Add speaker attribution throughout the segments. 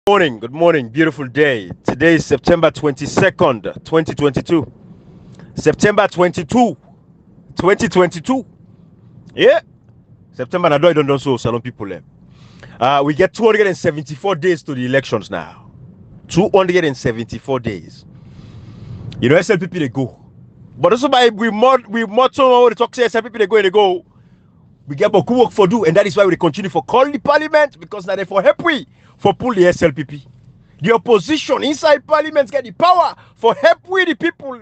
Speaker 1: Good morning, beautiful day. Today is September 22nd, 2022. September 22, 2022. Yeah, September, I don't know so, Salon people. We get 274 days to the elections now. 274 days. You know, SLPP, they go. But also, by we motto, the talk say SLPP, they go. We get more work for do, and that is why we continue for call the parliament, because now they for help we for pull the SLPP. The opposition inside parliament get the power for help with the people.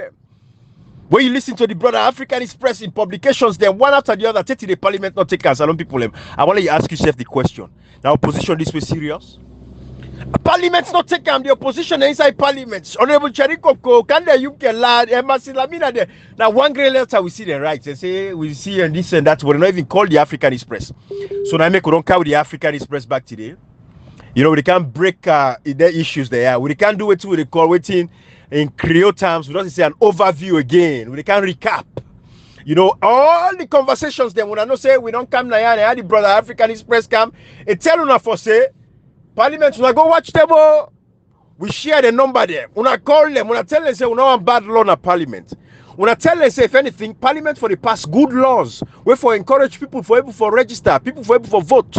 Speaker 1: When you listen to the brother Africanistpress in publications, then one after the other, take to the parliament, not take us alone people. I want you ask yourself the question. Now, opposition this way serious? Parliament's not taking the opposition inside parliament. Honorable Cherikoko, can the UK lad, Embassy Lamina there. Now, one great letter we see them right. They say we see and this and that. We're not even called the Africanistpress. So now we don't carry the Africanistpress back today. You know, we can't break their issues there. We can't do it with the call waiting in Creole terms. We don't say an overview again. We can't recap. You know, all the conversations then when I know say we don't come now, and I had the brother Africanistpress come. It tell una for say Parliament, when I go watch them, we share the number there. When I call them, when I tell them say we don't want bad law in Parliament. When I tell them say if anything, Parliament for the past good laws, we for encourage people for able for register, people for able for vote.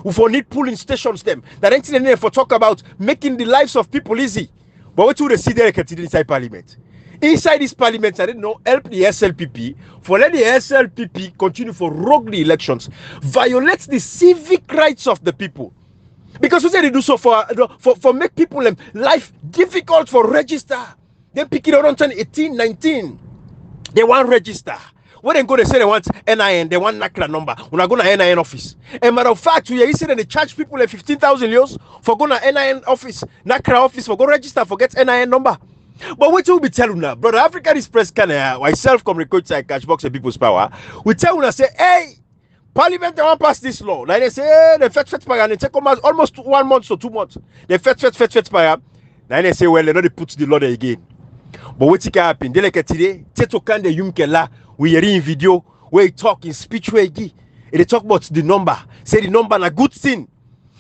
Speaker 1: We for need polling stations them. That ain't in there for talk about making the lives of people easy. But what do they see there inside Parliament? Inside this Parliament, I didn't know help the SLPP for let the SLPP continue for rogue the elections, violate the civic rights of the people. Because we say they do so for make people life difficult for register. They pick it around 18, 19. They want register. When they go, they say they want NIN, they want NACRA number. When I go to NIN office. And matter of fact, we are saying they charge people like 15,000 euros for going to NIN office, NACRA office, for go register, for get NIN number. But what will be telling now, brother Africanistpress can myself communicate like Cashbox and People's Power. We tell una say, hey, Parliament they want pass this law. Like they say, hey, the fet fire, and they take almost 1 month or 2 months. The fet fire. Then they say, well, they don't put the law there again. But what can happen? They like today, Teto can the Yumkela. We hear in video where he talk in speech where they talk about the number. Say the number a good thing.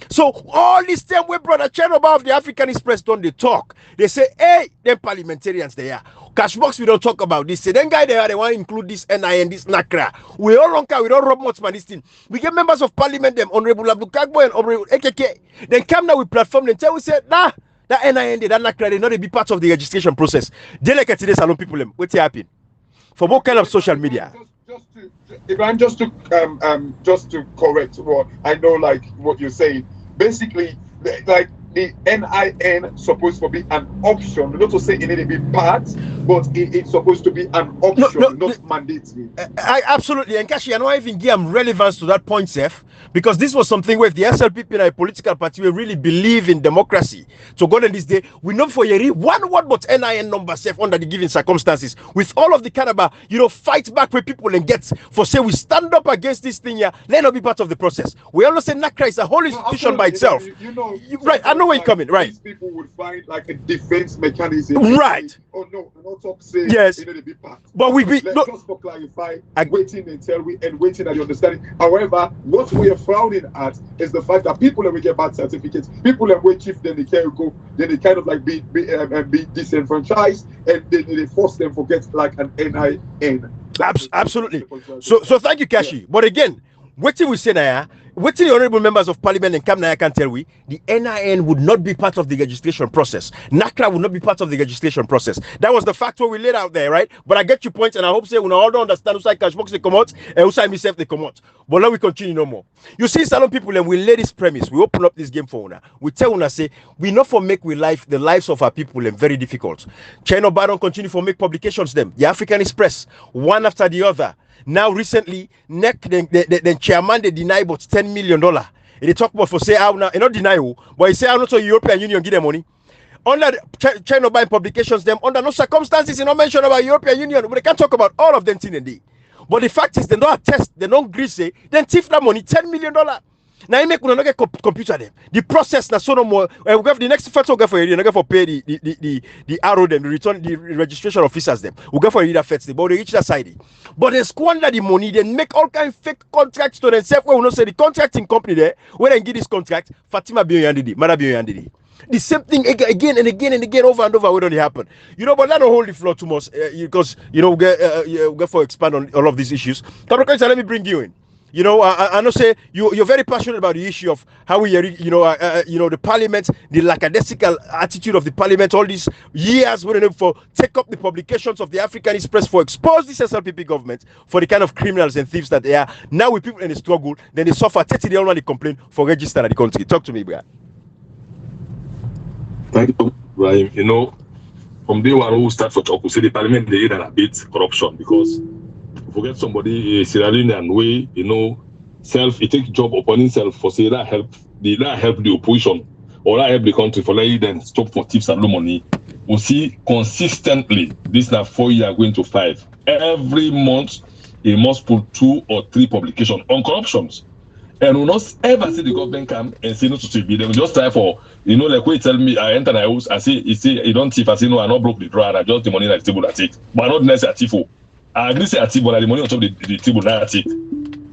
Speaker 1: So all this time where brother Chernobyl of the Africanistpress don't they talk. They say, hey, them parliamentarians they are. Cashbox we don't talk about this. Say then guy they want to include this NIN, this NACRA. We all don't care, we don't rob much man this thing. We get members of parliament them, Honorable Abdukagbo and Honorable AKK. Then come now with platform, then tell we say, nah, that NIN, that NACRA, they not be part of the registration process. They like today salon people them. What's happening? For what kind of social media?
Speaker 2: Just to correct what I know, like what you're saying. Basically, like the NIN supposed to be an option, not to say it need to be part, but it's supposed to be an option, not mandatory.
Speaker 1: Absolutely, and Kashi, I don't even give relevance to that point, Seth, because this was something where the SLPP and a political party will really believe in democracy. So God in this day, we know for Yeri one word but NIN number, Seth, under the given circumstances, with all of the caliber, fight back with people and get for say we stand up against this thing here, let not be part of the process. We always say NACRA is a whole institution by itself. Right, I know where you're coming, right?
Speaker 2: These people would find like a defense mechanism.
Speaker 1: Right.
Speaker 2: Oh no, not talk say
Speaker 1: yes.
Speaker 2: They need to be part.
Speaker 1: But
Speaker 2: let's just for clarify, waiting until we and waiting at the understanding. However, what we are frowning at is the fact that people that we get bad certificates, people that we chief, then they can't go, then they kind of like be disenfranchised, and then they force them to get like an NIN.
Speaker 1: Absolutely. So thank you, Kashi. Yeah. But again, what we say now, what the honorable members of parliament and Kamnaya can tell we, the NIN would not be part of the registration process. NACRA would not be part of the registration process. That was the factor we laid out there, right? But I get your point, and I hope say we all don't understand who side Cashbox they come out and who side myself they come out. But now we continue no more. You see, Salon people, and we lay this premise, we open up this game for una. We tell una say we not for make the lives of our people very difficult. China Baron continue for make publications them. The Africanistpress, one after the other. Now recently, the chairman they deny about $10 million. They talk about for say how now, not deny but he say how not so European Union give them money. Under China buying publications, them under no circumstances, they not mention about European Union. But they can't talk about all of them thing in day. But the fact is they don't attest, they don't agree say, then thief that money, $10 million. Now you make una no get computer them. The process na so no more. We have the next first we get for you. We get for pay the arrow them, the return the registration officers them. We get for you that first thing, but they reach that side. But they squander the money. They make all kind of fake contracts to themselves. Where we not say the contracting company there. When they give this contract, Fatima Bioyandidi, Mother Bioyandidi. The same thing again and again and again, over and over. What don't happen? But that don't hold the floor too much because we get for expand on all of these issues. Capricorn, let me bring you in. I know say you're very passionate about the issue of how we, the parliament, the lackadaisical attitude of the parliament, all these years waiting for take up the publications of the Africanistpress for expose this SLPP government for the kind of criminals and thieves that they are. Now with people in the struggle, then they suffer 30 days only complain for register at the country. Talk to me, Brad.
Speaker 3: Thank you, Brian. From day one, we start for talk, we say the parliament they a bit corruption because forget somebody Sierra Leonean way, he take job upon himself for say that help the opposition or that help the country for letting them stop for tips and no money. We see consistently this now 4 years going to 5. Every month he must put 2 or 3 publications on corruptions. And we not ever see the government come and say no to TB. They will just try for, like when you tell me I enter my house, I say, you don't thief. I say, no, I not broke the drawer, I just the money like the table I take. But not necessarily thief. I agree say a thief, but the money on top of the table now I take.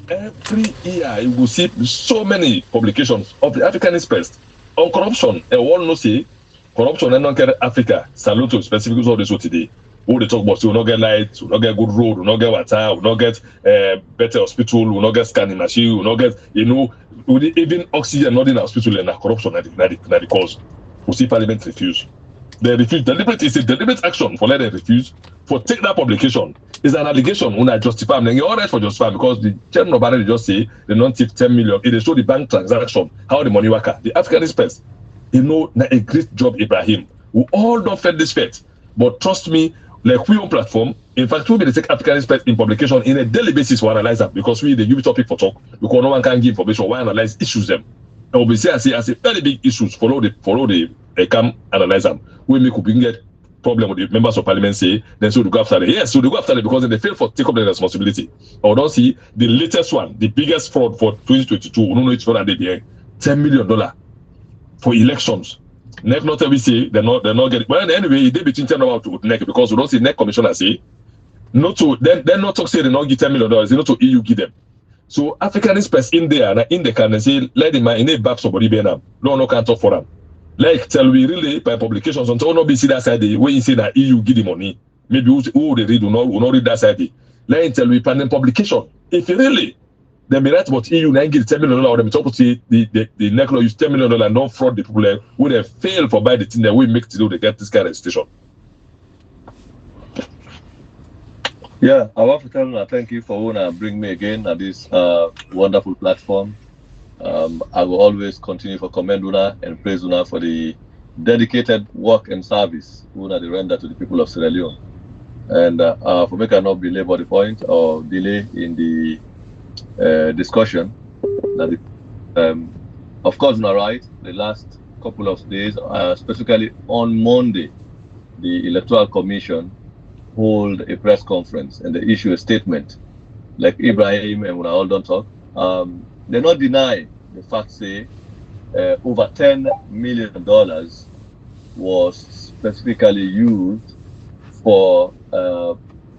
Speaker 3: Every year you will see so many publications of the Africanistpress on corruption. And one knows say corruption and don't care Africa. Salute to specific of this today. Who they talk about, we will not get lights, we will not get good road, we will not get water, we will not get better hospital, we will not get scanning machine, we will not get, even oxygen not in the hospital and corruption at the cause. We see parliament refuse. They refuse. It's a deliberate action for let them refuse. For take that publication is an allegation when I justify. Then you're all right for justify because the chairman of Barney just say they don't take 10 million. It they show the bank transaction, how the money work. The Africanistpress, a great job, Ibrahim. We all don't fed this fact. But trust me, like we on platform, in fact, we will take Africanistpress in publication in a daily basis to analyze that because we the give topic for talk because no one can give information. Why analyze issues them? And we say as a very big issues. Follow the come analyze them. We make we get problem with the members of parliament say then so they go after it. Yes, so they go after it because they fail for take up the responsibility. Or don't see the latest one, the biggest fraud for 2022. We don't know it's for that day $10 million for elections. NEC not every say they're not getting. But anyway, they between 10 to NEC because we don't see NEC commissioner say not to then not talk say they not give $10 million. They not to EU give them. So Africanistpress in there and in the can and say let him in a back somebody be now. No can't talk for them. Like tell we really by publications until not be see that side when you say that EU give the money. Maybe who they read will not read that side. Like tell we pan publication. If you really then be right about EU now give $10 million or them talk to see the NEC law use $10 million and don't fraud the people there who they fail for buy the thing that we make to do they get this kind of registration.
Speaker 4: Yeah, I want to tell you thank you for bring me again at this wonderful platform. I will always continue to commend Una and praise Una for the dedicated work and service Una they render to the people of Sierra Leone. And for me cannot belabor the point or delay in the discussion. That of course, Una right. The last couple of days, specifically on Monday, the Electoral Commission hold a press conference and they issue a statement. Like Ibrahim and Una all don't talk. They not deny the fact say over $10 million was specifically used for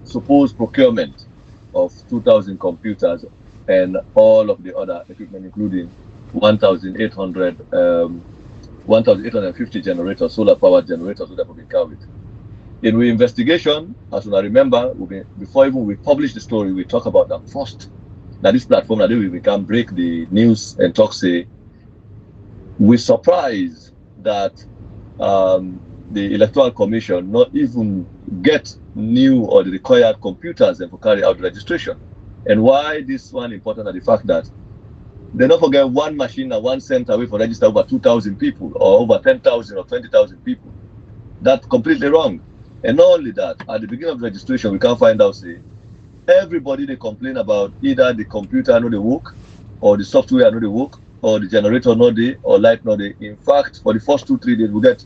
Speaker 4: supposed procurement of 2,000 computers and all of the other equipment, including 1,850 generators, solar powered generators that will be carried. In the investigation, as I remember, before even we publish the story, we talk about that first. Now this platform, that we can break the news and talk say, we're surprised that the Electoral Commission not even get new or the required computers and to carry out registration. And why this one important are the fact that they don't forget one machine and 1 cent away for register over 2,000 people or over 10,000 or 20,000 people. That's completely wrong. And not only that, at the beginning of registration, we can find out say, everybody they complain about either the computer not they work, or the software not they work, or the generator not they, or light not they. In fact, for the first 2-3 days, we get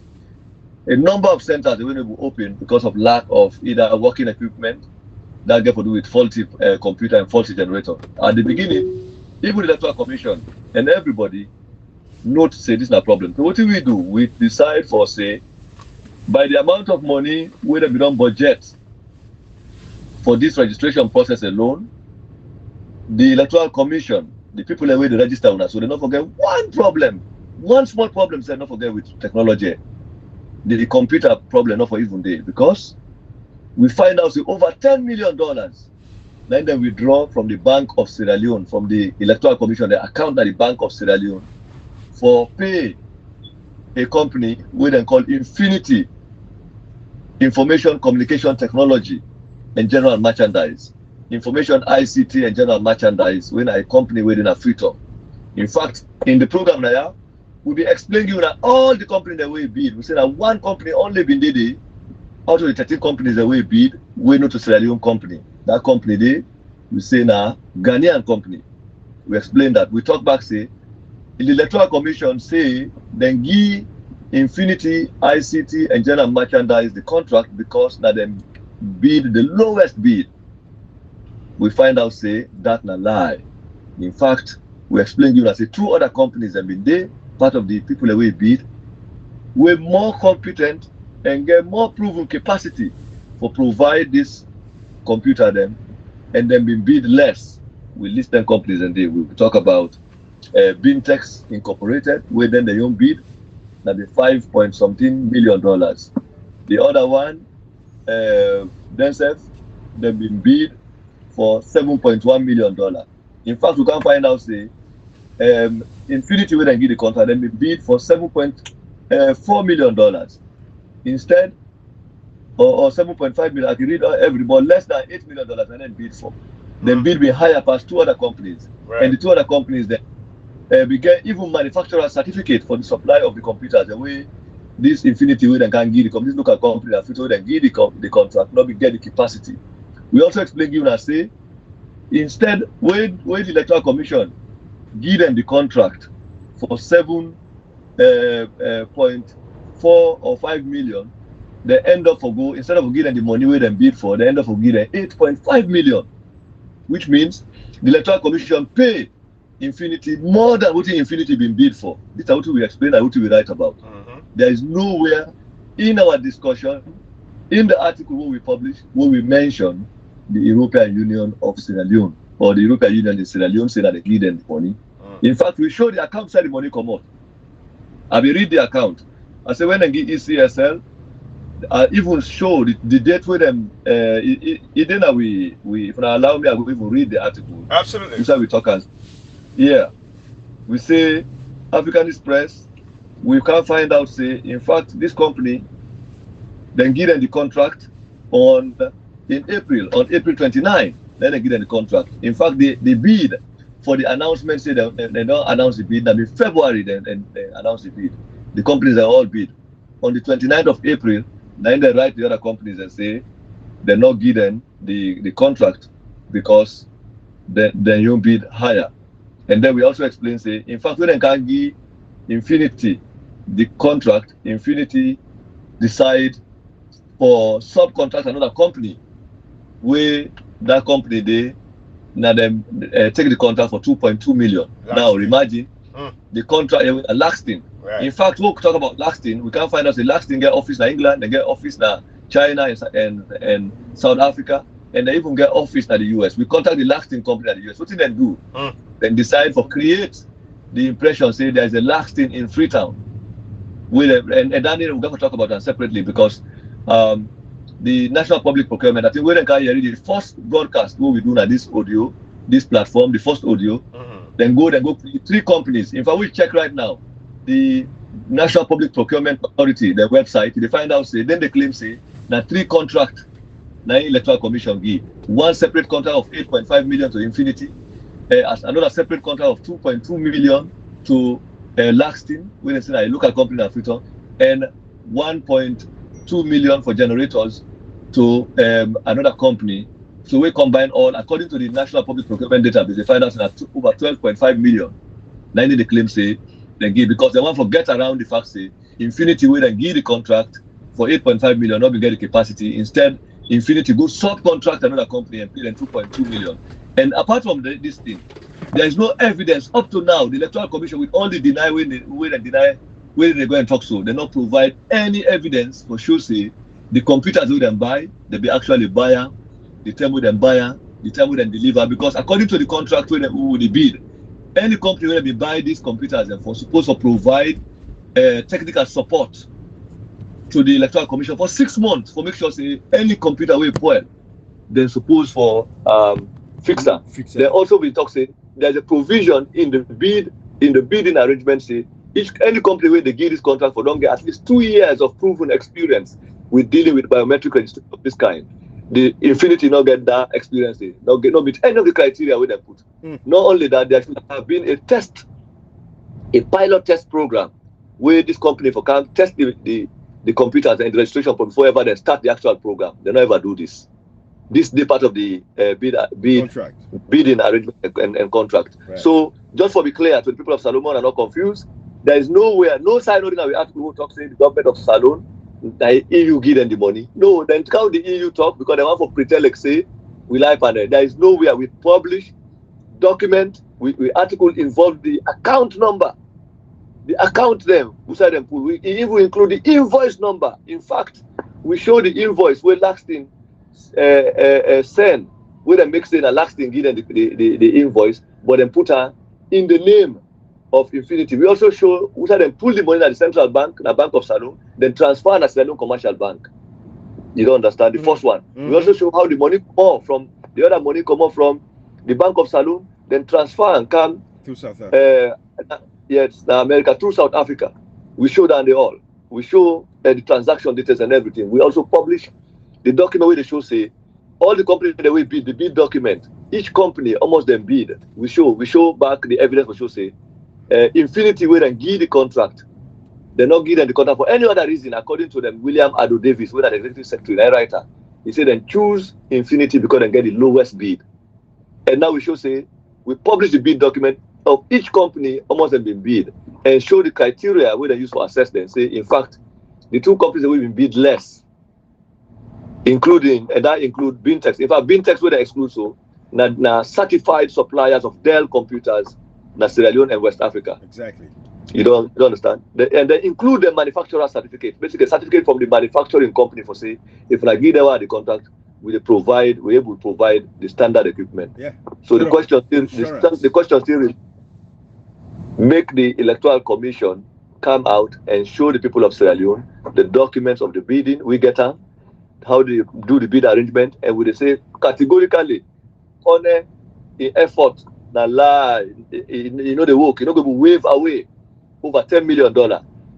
Speaker 4: a number of centers that will open because of lack of either working equipment that get to do with faulty computer and faulty generator. At the beginning, even the Electoral Commission and everybody note say this is a problem. So what do? We decide for say by the amount of money we don't budget for this registration process alone, the Electoral Commission, the people that will register on us, so they don't forget one small problem, say not forget with technology, the computer problem not for even day, because we find out over $10 million then withdraw from the Bank of Sierra Leone, from the Electoral Commission, the account at the Bank of Sierra Leone, for pay a company we then call Infinity Information Communication Technology and General Merchandise. Information ICT and General Merchandise, when a company within a free talk. In fact, in the program now, we'll be explaining you that all the companies that we bid, we say that one company only been did out of the 13 companies that we bid, we know to Sierra Leone company. That company there, we say now Ghanaian company. We explain that. We talk back, say, the Electoral Commission say, then give Infinity ICT and General Merchandise the contract because now them bid the lowest bid. We find out say that's a lie. In fact, we explain you that say 2 other companies have been there, part of the people that we bid, we're more competent and get more proven capacity for provide this computer them, and then be bid less. We list them companies and they will talk about Bintex Incorporated, where then they own bid, that the $5.something million. The other one, themselves, they've been bid for $7.1 million. In fact, we can find out say Infinity will then give the contract, then be bid for $7.4 million instead, or $7.5 million. I can read everybody less than $8 million and then bid for. Then bid be higher past 2 other companies, right. And the 2 other companies then we get even manufacturer certificate for the supply of the computers. The way this Infinity will then can give the company, look at company that will then give the contract, not be get the capacity. We also explain you and say, instead, when the Electoral Commission give them the contract for 7.4 or 5 million, they end up for go, instead of giving them the money where they bid for, they end up for giving them 8.5 million, which means the Electoral Commission pay Infinity more than what Infinity been bid for. This is what we explain and what we write about. There is nowhere in our discussion, in the article what we publish, where we mention the European Union of Sierra Leone, or the European Union in Sierra Leone say that they give them the money. In fact, we show the account side the money come out. I will read the account. I say when they give ECSL, I even show the date with them. If you allow me, I will even read the article.
Speaker 1: Absolutely.
Speaker 4: That's how we talk as. Yeah. We say Africanistpress, we can find out, say, in fact, this company then give them the contract on April 29. Then they give them the contract. In fact, the bid for the announcement say they don't announce the bid. That in February they announce the bid. The companies are all bid. On the 29th of April, then they write the other companies and say they're not given the contract because then you bid higher. And then we also explain, say, in fact, when they can give Infinity the contract, Infinity decide for subcontract another company where that company they now them take the contract for 2.2 million. Now imagine the contract lasting. Right. In fact, we'll talk about lasting. We can find out the lasting get office in England, they get office in China and South Africa, and they even get office in the US. We contact the lasting company in the US. What did they do? Then decide for create the impression, say there's a lasting in Freetown. And then we're going to talk about that separately because the National Public Procurement, I think we can hear the first broadcast what we do now this audio, this platform, the first audio, then go 3 companies. In fact, we check right now the National Public Procurement Authority, their website, they find out, say, then they claim, say, that 3 contract, now Electoral Commission give. 1 separate contract of 8.5 million to Infinity, as another separate contract of 2.2 million to Laxton, when they say a local company in Freetown, and 1.2 million for generators to another company. So we combine all, according to the National Public Procurement Database, they find out that over 12.5 million. Now they claim, say, they give, because they want to get around the fact, say, Infinity will then give the contract for 8.5 million, not be get the capacity. Instead, Infinity go subcontract another company and pay them 2.2 million. And apart from this thing, There is no evidence up to now. The Electoral Commission will only deny when they go and talk so. They not provide any evidence for sure say the computers we them buy, they be actually buyer, the time we them buyer, the time we them deliver. Because according to the contract we they bid, any company will be buy these computers and for supposed to provide technical support to the Electoral Commission for 6 months for make sure say any computer will spoil, then suppose for fix them. They also be talking. There's a provision in the bidding arrangement say any company where they give this contract for don't get at least 2 years of proven experience with dealing with biometric registration of this kind. The Infinity not get that experience, not meet any of the criteria where they put. Not only that, there should have been a pilot test program where this company for can test the computers and the registration before ever they start the actual program. They never do this. This is part of the bidding arrangement and contract. Right. So just for be clear to the people of Salomon are not confused, there is nowhere, no sign that we have to talk to the government of Salon, the EU give them the money. No, then how the EU talk because they want for pretend like say we lie panel. There is nowhere we publish document, we article involve the account number, the account them, who said them pull. We even include the invoice number. In fact, we show the invoice where Laxton send where they make saying a Laxton give them the invoice, but then put her in the name of Infinity. We also show who said them pull the money at the central bank, the Bank of Salon, then transfer to Salon Commercial Bank. You don't understand the first one. We also show how the money come out from the other money come out from the Bank of Salon, then transfer and come
Speaker 1: to South Africa.
Speaker 4: Yes, America through South Africa. We show that they all. We show the transaction details and everything. We also publish the document where they show say all the companies that we bid, the bid document. Each company almost then bid. We show back the evidence for show say Infinity where then give the contract. They not give them the contract for any other reason. According to them, William Ado Davis, who is the executive secretary, writer, he said then choose Infinity because they get the lowest bid. And now we show say we publish the bid document of each company almost have been bid and show the criteria where they use for assess them. Say in fact the two companies that will be bid less, including and that include Bintex. In fact, Bintex where they exclude so now certified suppliers of Dell computers in Sierra Leone and West Africa.
Speaker 1: Exactly.
Speaker 4: You don't understand? And they include the manufacturer certificate, basically a certificate from the manufacturing company for say if I give them the contract, we're able to provide the standard equipment.
Speaker 1: Yeah.
Speaker 4: So the question still is make the Electoral Commission come out and show the people of Sierra Leone the documents of the bidding we get on, how do you do the bid arrangement, and we say categorically on the effort na lie, the work, go to wave away over $10 million.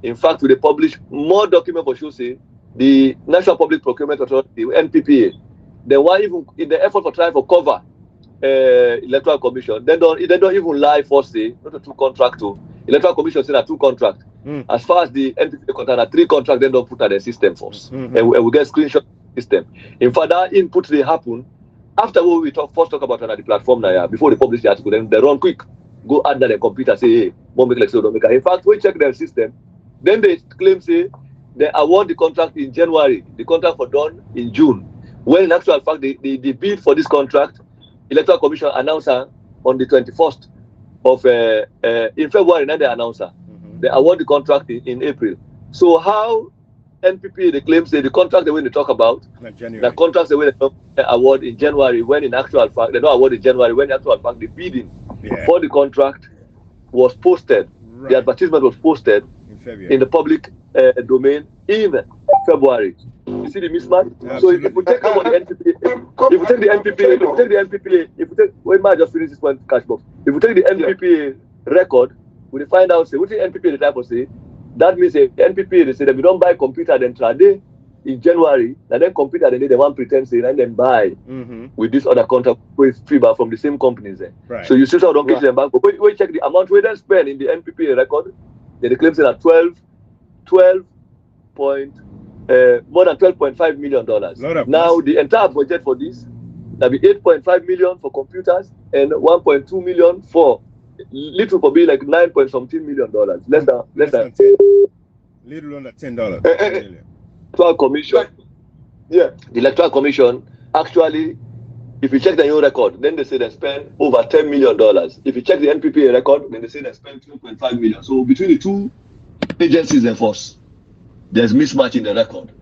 Speaker 4: In fact, we publish more documents for sure say the National Public Procurement Authority, NPPA, then why even in the effort for trying to cover Electoral Commission, they don't even lie for say not a two contract to Electoral Commission say that two contract. As far as the NPPA contract, 3 contract, they don't put at the system for us. And we get screenshot system. In fact, that input they happen after we first talk about it on the platform now, before they publish the article, then they run quick, go add that the computer, say, hey, won't make like so, don't make. In fact, we check their system, then they claim, say, they award the contract in January, the contract for done in June. When in actual fact, the bid for this contract, Electoral Commission announcer on the 21st of, in February, then they announcer. They award the contract in April. So how NPP, they claim, say, the contract the way they talk about, the contracts the way they award in January, when in actual fact, they don't award in January, when in actual fact, the bidding for the contract was posted, the advertisement was posted in the public domain in February. You see the mismatch? Absolutely. So if we take about the NPPA, if we take the NPPA, just finish this one cash box. If we take the NPPA record, we find out, say, what the NPPA the type of say, that means the NPPA, they say that we don't buy computer then trade in January, and then computer they want pretend say and then buy with this other contract with FIBA from the same companies there. Right. So you still don't get them back. But when you check the amount we then spend in the NPPA record, they claim say that more than $12.5 million. Now the entire budget for this will be $8.5 million for computers and $1.2 million for little for being like $9.something million. Less than 10.
Speaker 1: Little under $10.
Speaker 4: Electoral Commission, the Electoral Commission actually If you check the own record, then they say they spend over $10 million. If you check the NPPA record, then they say they spend 2.5 million. So between the two agencies and force, there's mismatch in the record.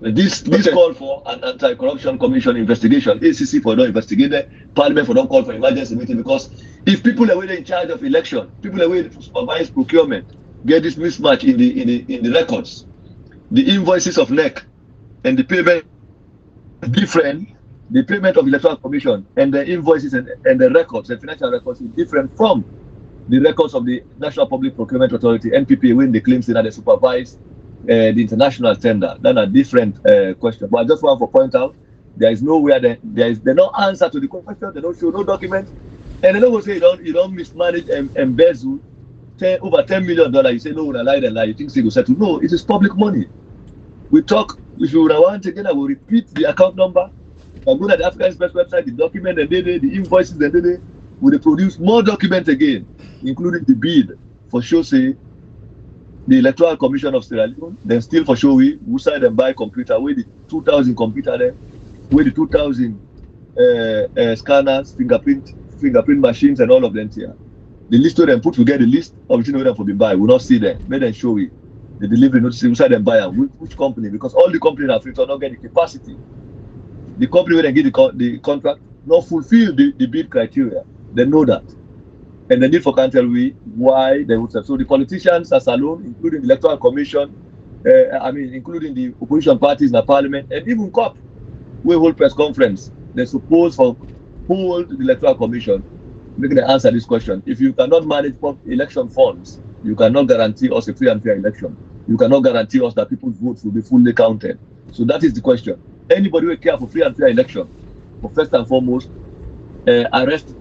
Speaker 4: This call for an anti-corruption commission investigation. ACC for don't investigate it. Parliament for don't call for emergency meeting, because if people are in charge of election, people are to supervise procurement, get this mismatch in the records, the invoices of NEC and the payment different. The payment of electoral commission and the invoices and the records, the financial records, is different from the records of the National Public Procurement Authority (NPPA) when they claim that they supervise the international tender. That's a different question. But I just want to point out there is nowhere there's no answer to the question. They don't show no document, and they don't say you don't mismanage and embezzle over $10 million. You say no, when I lie, then lie. You think they go settle? No, it is public money. We talk. If you want again, I will repeat the account number. I go to the Africanistpress website, the document and the invoices and will produce more documents again, including the bid for show say the Electoral Commission of Sierra Leone, then still for show we side and buy computer, with the 2,000 computer there, with the 2,000 scanners, fingerprint machines and all of them here. The list of them put together the list of which them for be buy. We'll not see them. Make them show we the delivery notice inside and buy which company, because all the companies in Africa not get the capacity. The company when they give the contract not fulfill the bid criteria. They know that. And the need for can tell we why they would have. So the politicians as alone, including the Electoral Commission, including the opposition parties in the parliament, and even COP, we hold press conference. They suppose for hold the Electoral Commission, making them answer this question. If you cannot manage election funds, you cannot guarantee us a free and fair election. You cannot guarantee us that people's votes will be fully counted. So that is the question. Anybody who care for free and fair election, for first and foremost, arrest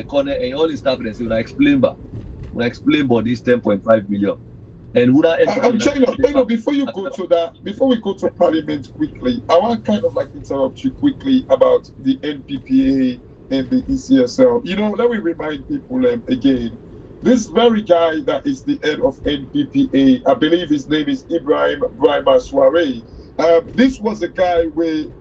Speaker 4: Corner and all his staff and say, when I explain about this 10.5 million. And
Speaker 2: China, before we go to Parliament quickly, I want to kind of like interrupt you quickly about the NPPA and the ECSL. Let me remind people again. This very guy that is the head of NPPA, I believe his name is Ibrahim Soare. This was a guy who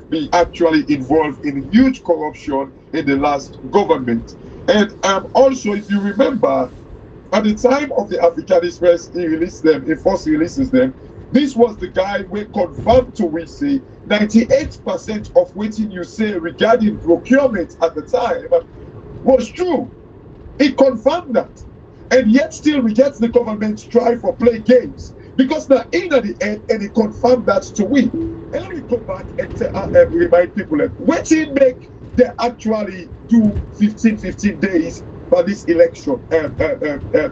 Speaker 2: be actually involved in huge corruption in the last government. And also, if you remember, at the time of the Africanistpress, he first releases them. This was the guy who confirmed to we say 98% of what you say regarding procurement at the time was true. He confirmed that. And yet still rejects the government try for play games. Because now in at the end, and he confirmed that to win. And let me go back and remind people that what he make they actually do 15 days for this election,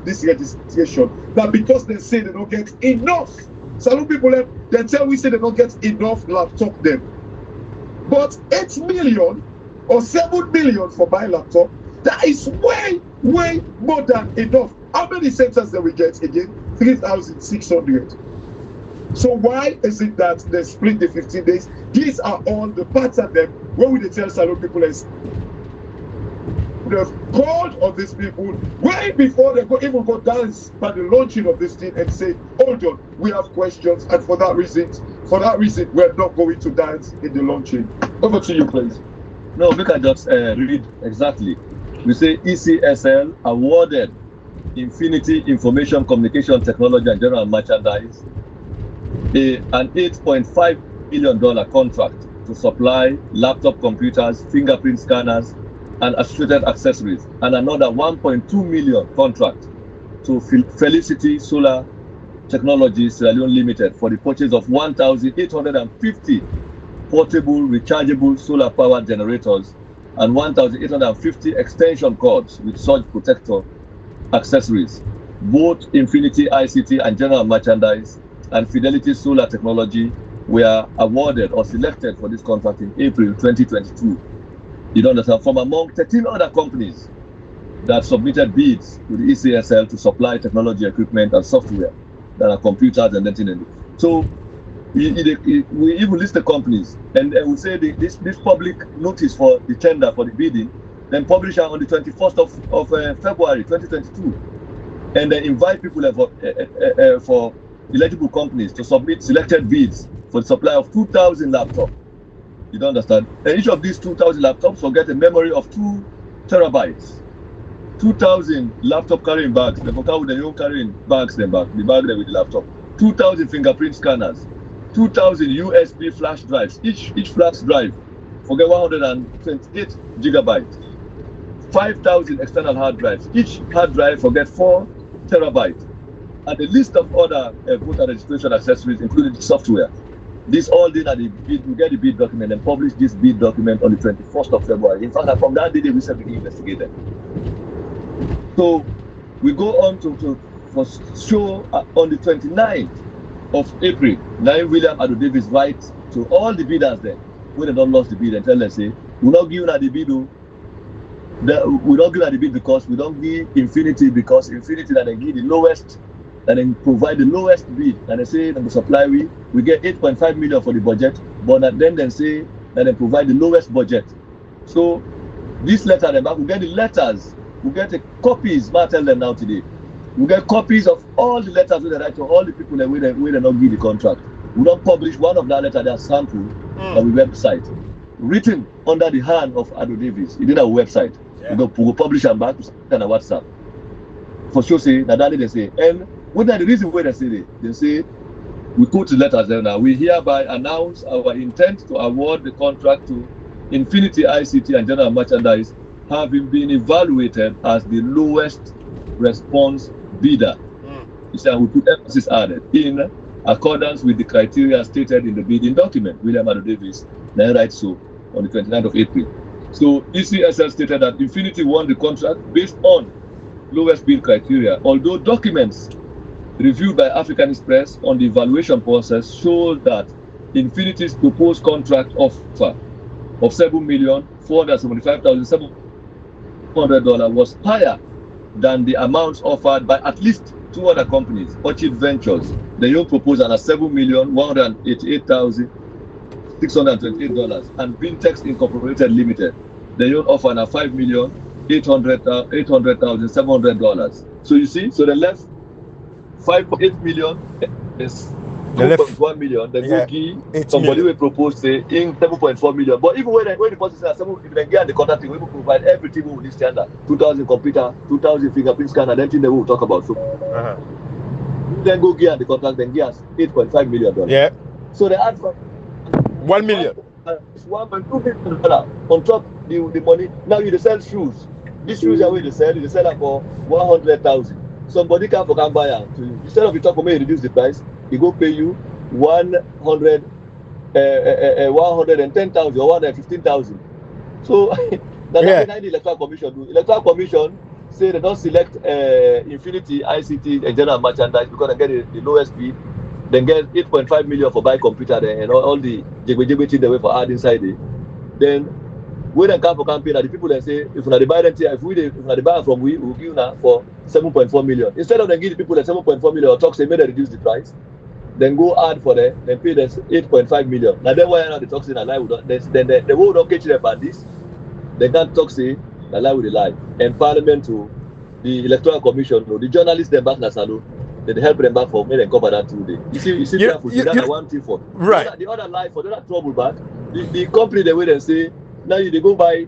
Speaker 2: this registration. That because they say they don't get enough. Some people they tell we say they don't get enough laptop them. But 8 million or 7 million for my laptop, that is way more than enough. How many centers that we get again? 3,600. So why is it that they split the 15 days? These are all the parts of them where we tell Salon people is they have called on these people way before they even go dance by the launching of this thing and say, hold on, we have questions, and for that reason we're not going to dance in the launching. Over to you, please.
Speaker 4: No, we can just read exactly. We say ECSL awarded Infinity Information Communication Technology and General Merchandise an $8.5 million contract to supply laptop computers, fingerprint scanners, and associated accessories, and another $1.2 million contract to Felicity Solar Technologies Sierra Leone Limited for the purchase of 1,850 portable rechargeable solar power generators and 1,850 extension cords with surge protector accessories. Both Infinity ICT and General Merchandise and Fidelity Solar Technology were awarded or selected for this contract in April 2022. You understand? From among 13 other companies that submitted bids to the ECSL to supply technology equipment and software that are computers and anything. So we even list the companies, and we say this public notice for the tender for the bidding, then publish on the 21st of February 2022, and then invite people for eligible companies to submit selected bids for the supply of 2,000 laptops You don't understand? And each of these 2,000 laptops will get a memory of 2 terabytes. 2,000 laptop carrying bags. The for with the young carrying bags, the bag there with the laptop. 2,000 fingerprint scanners. 2,000 USB flash drives. Each flash drive forget 128 gigabytes. 5,000 external hard drives. Each hard drive forget 4 terabytes. And the list of other voter registration accessories, including the software. This all did at the bid. We get the bid document and publish this bid document on the 21st of February. In fact, from that day, we said we investigated. So we go on to show on the 29th of April, now William Ado Davis writes to all the bidders there, when they don't lost the bid and tell them, say, we're not giving at the bid, we don't give at the bid because we don't give Infinity, because Infinity that they give the lowest, and then provide the lowest bid, and they say that the supply we get 8.5 million for the budget, but then they say that they provide the lowest budget. So this letter, we get the letters, we get the copies, I tell them now today. We get copies of all the letters we write to all the people that we not give the contract. We don't publish one of that letter, that sample on the website, written under the hand of Ado Davis. He did a website. Yeah. We go publish and back to send a WhatsApp. For sure, say that they say, and what are the reason why they say we quote the letters there now. We hereby announce our intent to award the contract to Infinity ICT and General Merchandise, having been evaluated as the lowest response bidder. You see, we put emphasis added in accordance with the criteria stated in the bidding document. William Ado Davis then writes so on the 29th of April. So ECSL stated that Infinity won the contract based on lowest bid criteria, although documents reviewed by Africanistpress on the evaluation process showed that Infinity's proposed contract offer of $7,475,700 was higher than the amounts offered by at least 2 other companies. Orchid Ventures, the young proposal at $7,188,628, and Vintex Incorporated Limited, the young offer at $5,800,700. So you see, so the left 5.8 million is 2.1 million. Then go give somebody will propose say in 7.4 million. But even when the person says if they get the contract, we will provide everything with this standard. 2,000 computer, 2,000 fingerprint scanner, then thing they will talk about. So then go give the contract, then give us $8.5 million.
Speaker 1: Yeah.
Speaker 4: So they add for
Speaker 1: 1 million.
Speaker 4: $1.2 million on top the money. Now you sell shoes. These shoes are where they sell them for 100,000. Somebody can buy them to you. Instead of you talk about reduce the price, he go pay you 110,000 or 115,000. So that's the Electoral Commission do. Electoral Commission say they don't select Infinity ICT and General Merchandise because they get the lowest bid. Then get 8.5 million for buy computer there and all the jiggy thing they wait for add inside it. Then when they come for campaign, the people that say if we buy them, if we buy from we will give now for 7.4 million. Instead of them give the people the 7.4 million or talk say may they reduce the price, then go add for them, then pay them 8.5 million. Now then why not the talk say a lie with then the world don't catch them about this. They can't talk say a lie with a lie. And Parliament to the Electoral Commission, the journalists them back na salon, they help them back for me and cover that 2 days. You see that one thing for
Speaker 1: right.
Speaker 4: The other lie for the other trouble back. The company the way they say now they go buy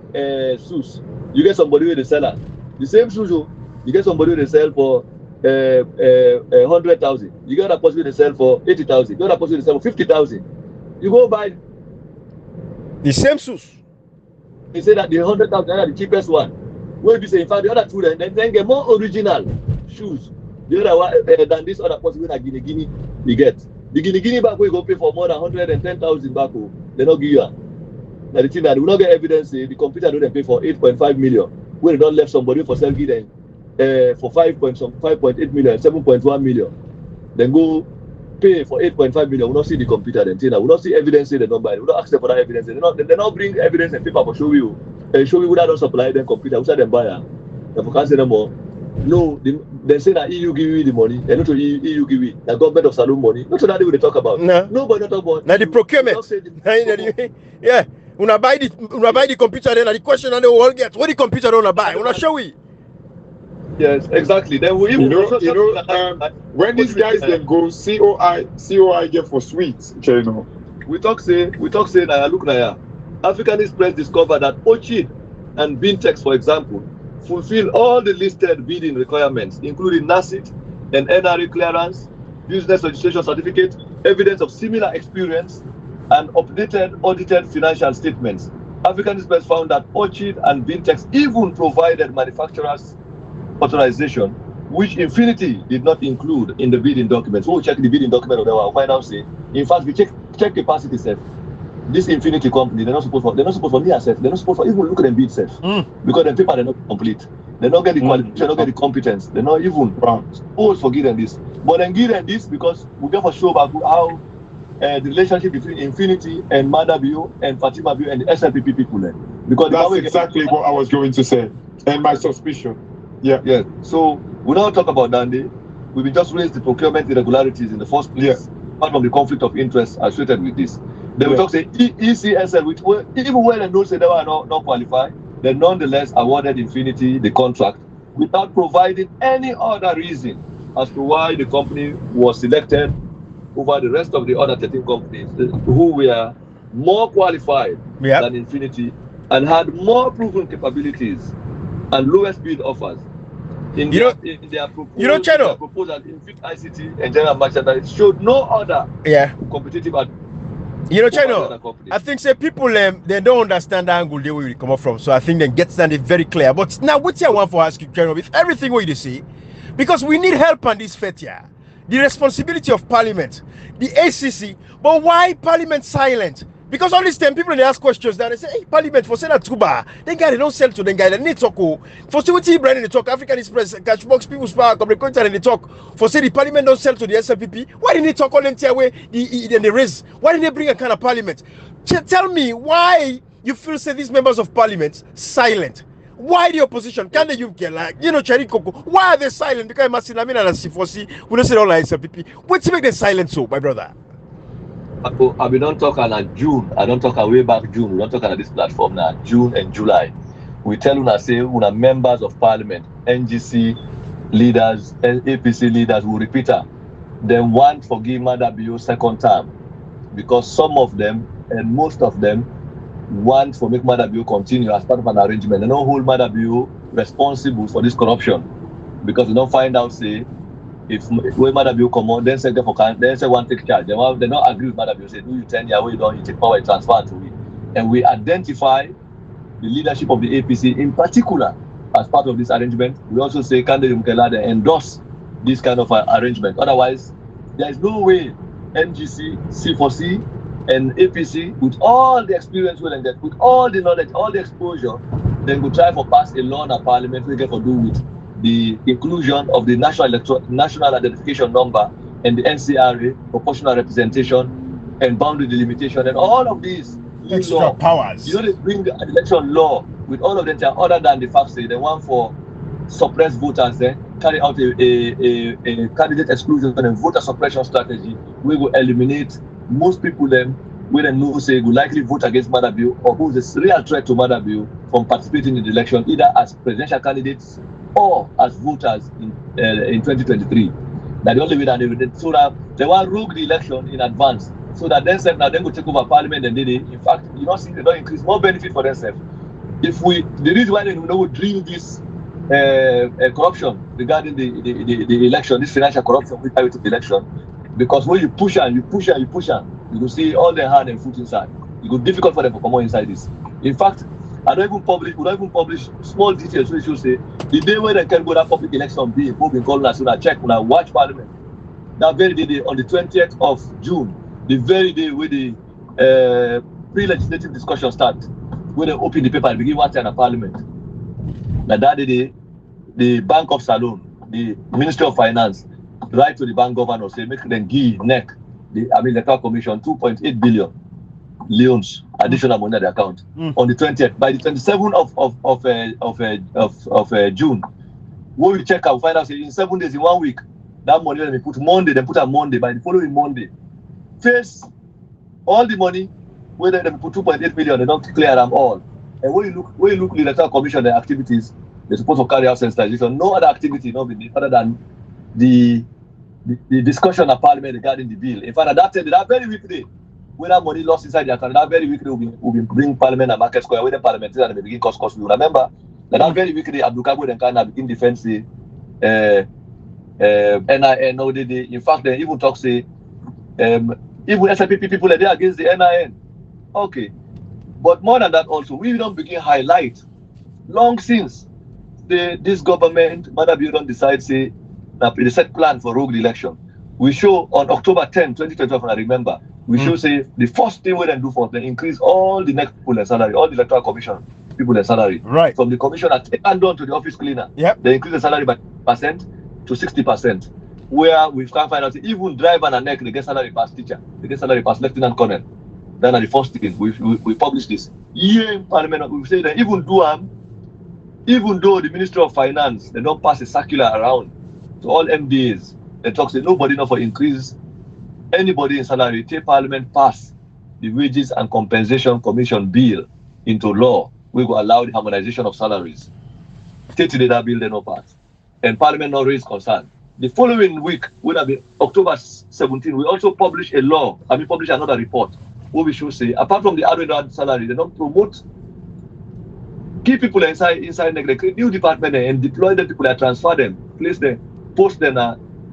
Speaker 4: shoes. You get somebody with the seller. The same shoes, you get somebody with the sell for 100,000. You get a person with the sell for 80,000. You get a person with the sell for 50,000. You go buy
Speaker 1: the same shoes.
Speaker 4: They say that the 100,000 are the cheapest one. When you say in fact the other two then get more original shoes. The other one than this other person with a guinea you get. The guinea back we go pay for more than 110,000 back. They not give you. Now the thing that we not get evidence, the computer don't pay for 8.5 million. When they don't left somebody for selling them for 5.8 million, 7.1 million. Then go pay for 8.5 million. We not see the computer then. We not see evidence say they don't buy it. We don't ask them for that evidence. They not bring evidence and paper for show you. Show you who that don't supply them computer. Who said them buy it? If we can't say no more. No, they say that EU give you the money. They not to EU give you the government of Salon money. Not to that they talk about. No. Nobody not talk about.
Speaker 1: Now the procurement. Yeah. When I buy the computer, then the question and they will get what the computer don't buy. When I show you.
Speaker 4: Yes, exactly. Then we even
Speaker 2: when these guys then go COI get for sweets, you know.
Speaker 4: We talk say now look now. Africanistpress discovered that Orchid and Bintex, for example, fulfill all the listed bidding requirements, including NACIT and NRE clearance, business registration certificate, evidence of similar experience, and updated audited financial statements. Africanistpress found that Orchid and Bintex even provided manufacturers' authorization, which Infinity did not include in the bidding documents. So we check the bidding document of our find out say, in fact, we check capacity set. This Infinity company, they're not supposed for me assess, they're not supposed for even look at them bid set. Because the paper they're not complete. They don't get the qualification, they don't get the competence, they're not even supposed for giving this. But then give them this because we get for sure about how the relationship between Infinity and Madabio and Fatima Bio and the SLPP people then. Because
Speaker 2: that's exactly what I was going to say. And my suspicion. Yeah.
Speaker 4: So we now talk about Dandy. We will just raise the procurement irregularities in the first place, apart from the conflict of interest associated with this. Then we talk say ECSL, which even when they know say they were not qualified, they nonetheless awarded Infinity the contract without providing any other reason as to why the company was selected over the rest of the other 13 companies who were more qualified than Infinity and had more proven capabilities and lowest bid offers. In their proposal, Infinity ICT and General Merchandise showed no other competitive advantage.
Speaker 1: Chino, I think say people they don't understand the angle they will come up from, so I think they get it very clear. But now what I want to ask you, Chino, with everything what you see, because we need help on this fete here. The responsibility of Parliament, the ACC, but why Parliament silent? Because all these time people they ask questions that they say, hey, Parliament for that tuba, then guy they don't sell to them guy they need talk. For say what brand in the talk, Africanistpress, Catchbox, People's Power, Communication and the talk. For say the Parliament don't sell to the SLPP, why didn't they talk all them tear away the raise? Why didn't they bring a kind of Parliament? Tell me why you feel say these members of Parliament silent. Why the opposition? Can they get like Cherry Coco? Why are they silent? Because Masinamina and Sifosi, we don't say all like SLPP. What's make them silent so, my brother?
Speaker 4: I don't talk on June. I don't talk way back June. We don't talk on this platform now. June and July. We tell una say una members of Parliament, NGC leaders, APC leaders will repeat her. They want for give Madabio second term because some of them and most of them want for make Madabio continue as part of an arrangement. They don't hold Madabio responsible for this corruption because we don't find out say. If when Madabio come on, then say one take charge. They not agree with Madabio. Say, do you 10 years away, don't you take power and transfer to me? And we identify the leadership of the APC in particular as part of this arrangement. We also say candidate Mukela endorse this kind of arrangement. Otherwise, there is no way NGC, C4C, and APC, with all the experience we get, with all the knowledge, all the exposure, then go try for pass a law in a parliament we get for do with the inclusion of the national identification number and the NCRA, proportional representation and boundary delimitation and all of these
Speaker 1: extra powers.
Speaker 4: They bring the election law with all of them other than the fact say they want for suppress voters, carry out a candidate exclusion and voter suppression strategy. We will eliminate most people we don't know say will likely vote against Madabio or who is a real threat to Madabio from participating in the election either as presidential candidates or as voters in 2023. That's the only way that they did. So that they want to rogue the election in advance. So that themselves now then go take over parliament and in fact, you don't see they don't increase more benefit for themselves. The reason why they would drill this corruption regarding the election, this financial corruption with the election, because when you push and you push, you will see all their hand and foot inside. It will be difficult for them to come inside this. In fact, we don't even publish small details which you say the day when they can go that public election be been calling us I check when I watch parliament. That very day on the 20th of June, the very day where the pre-legislative discussion start, when they open the paper and begin watching at parliament. Now that day the Bank of Salon, the Ministry of Finance, write to the bank governor say make them give the electoral commission 2.8 billion loans additional money at the account on the 20th. By the 27th of June, when we check out, we find out in 7 days, in 1 week, that money they put Monday, they put on Monday. By the following Monday, face all the money where they put 2.8 billion, they don't clear them all. And when you look the electoral commission, their activities, they're supposed to carry out sensitization. No other activity, other than the discussion of parliament regarding the bill. In fact, that very weekday, whether money lost inside the account, that very weekly will be bring Parliament and Market Square, where the parliamentarians and they begin cost. You remember that very weekly, Abdul Kabir and Kana begin defense NIN, ODD. In fact, they even talk say, even SLPP people are there against the NIN. Okay. But more than that also, we don't begin highlight long since this government, Madam Biodon decides say, the set plan for rogue election. We show on October 10, 2012, I remember, we show say the first thing we then do for them increase all the next people their salary, all the electoral commission people their salary.
Speaker 1: Right.
Speaker 4: From the commissioner and down to the office cleaner.
Speaker 1: Yep.
Speaker 4: They increase the salary by 10% to 60%. Where we can find out even driver and neck, they get salary past teacher, they get salary past lieutenant colonel. Then at the first thing we publish this. Yeah, in Parliament, we say that even though the Ministry of Finance they don't pass a circular around to all MDAs, they talk say nobody not for increase anybody in salary. Take Parliament pass the wages and compensation commission bill into law. We will allow the harmonization of salaries. Take today that bill they no pass, and Parliament not raise concern. The following week, when I be October 17, we also publish another report where we should say, apart from the added salary, they don't promote key people inside they create new department and deploy the people and transfer them, place them, post them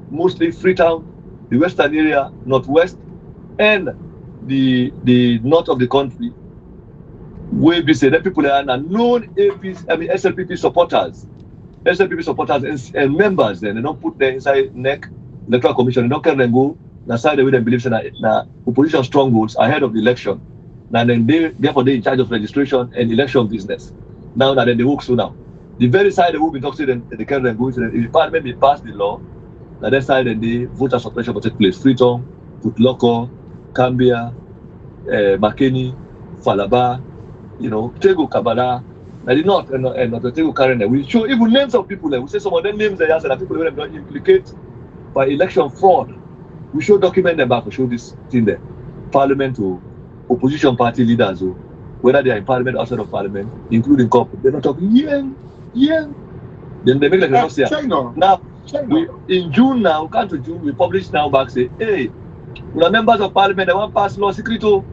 Speaker 4: mostly Freetown, the western area, northwest, and the north of the country. Where we say that people are known SLPP supporters. SLPP supporters and members, then they don't put them inside NEC, electoral commission, they don't carry them go, that's how they will believe in opposition strongholds ahead of the election. Now then therefore they're in charge of registration and election business. Now that then they work so now. The very side they will be talking to them, they carry them go, so if the parliament may pass the law, that side then the voter suppression will take place. Freetown, Putloko, Cambia, Makeni, Falaba, Tego Kabala. Now the north and not the Tego Karen. We show even names of people there. We say some of them names there that people who don't implicate by election fraud. We show document them back, we show this thing there. Parliament to opposition party leaders, whether they are in parliament or outside of parliament, including corporate, they're not talking Then they make like they don't say now. In June now, come to June, we publish now back say, hey, we are members of parliament, they want pass law secreto,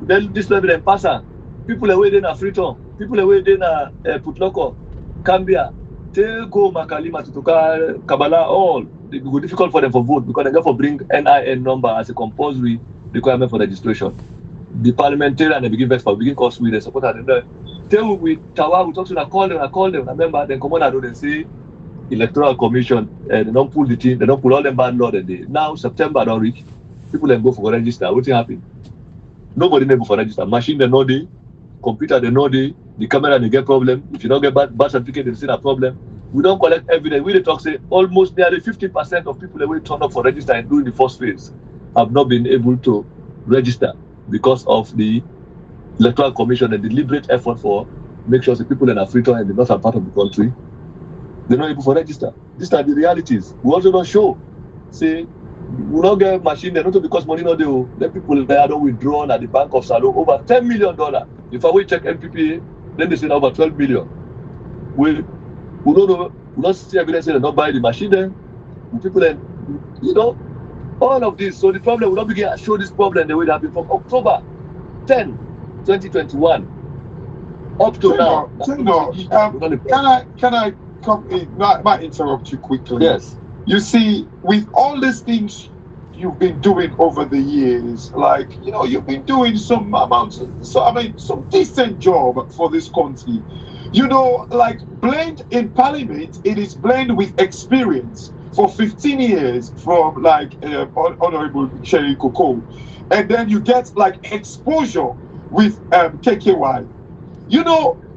Speaker 4: then this level then pass. People are waiting at Freetown, people are waiting at Putloko, Cambia, Tego, Makalima, Tutuka, Kabala, all. It will be difficult for them for vote because they therefore bring NIN number as a compulsory requirement for registration. The parliamentarian they begin for begin cost with the supporter. Tell we Tawa, we talk to them, I call them, remember, then come on and they say electoral commission, they don't pull the team, they don't pull all them bad law that day. Now September don't reach, people then go for register. What happened? Nobody never for register. Machine they know the computer they know the camera they get problem. If you don't get birth certificate, they see a problem. We don't collect evidence. We talk say almost nearly 50% of people that will turn up for register and during the first phase have not been able to register because of the electoral commission and deliberate effort for make sure the people in Africa and the northern part of the country they're not able to register. These are the realities. We also don't show. Say we don't get machine there not because money not there. Let people there don't withdraw at the Bank of Salon over $10 million. If I will check NPPA, then they say over 12 million. We don't know. We don't see evidence that they don't buy the machine then. People then, all of this. So the problem will not begin to show this problem the way it happened from October 10, 2021 up to now. Can I come in? I might interrupt you quickly. Yes.
Speaker 2: You see, with all these things you've been doing over the years, like you've been doing some decent job for this country. Like blend in parliament, it is blend with experience for 15 years from like Honorable Sherry Coco, and then you get like exposure with KKY.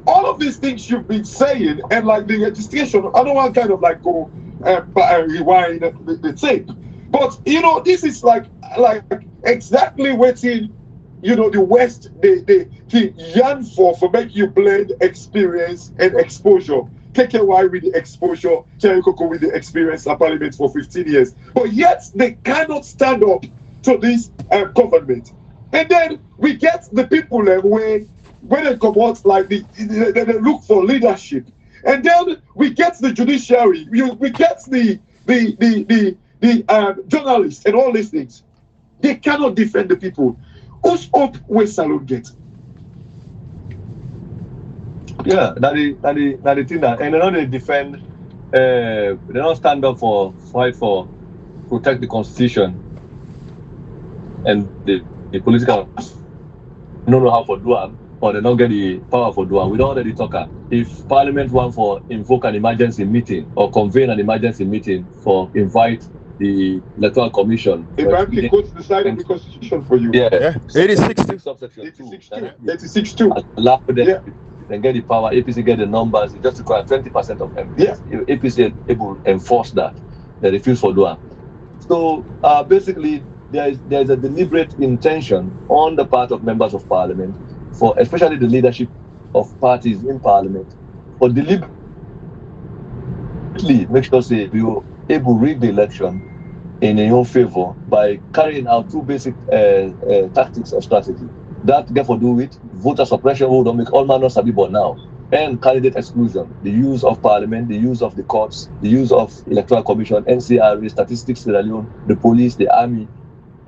Speaker 2: All of these things you've been saying, and like the registration, I don't want to kind of like go rewind the tape, but this is like exactly waiting. The West, they yearn for make you blend experience and exposure. KKY with the exposure, Cherry Coco with the experience at Parliament for 15 years. But yet, they cannot stand up to this government. And then we get the people when they come out, like they look for leadership. And then we get the judiciary, we get the journalists and all these things. They cannot defend the people. Whose hope will Salon get?
Speaker 4: Yeah, that the thing that, and they don't defend, they don't stand up for fight for protect the constitution and the political. They don't know how for do it, or they don't get the power for do it. We don't already talk. If Parliament want for invoke an emergency meeting or convene an emergency meeting for invite the Electoral Commission.
Speaker 2: Ibrahim can go to the side of the constitution for you.
Speaker 4: Yeah.
Speaker 1: 86.
Speaker 4: Subsection
Speaker 2: 86 2.
Speaker 4: Allow them then get the power. APC get the numbers. It just require 20% of MPs.
Speaker 2: Yeah.
Speaker 4: If APC is able to enforce that, they refuse for doing. So basically, there is a deliberate intention on the part of members of parliament, for especially the leadership of parties in parliament, for deliberately make sure say we are able to rig the election in your own favor by carrying out two basic tactics or strategy. That therefore do with voter suppression, who don't make all manner of sabi now, and candidate exclusion, the use of parliament, the use of the courts, the use of electoral commission, NCRA, statistics, Sierra Leone, the police, the army,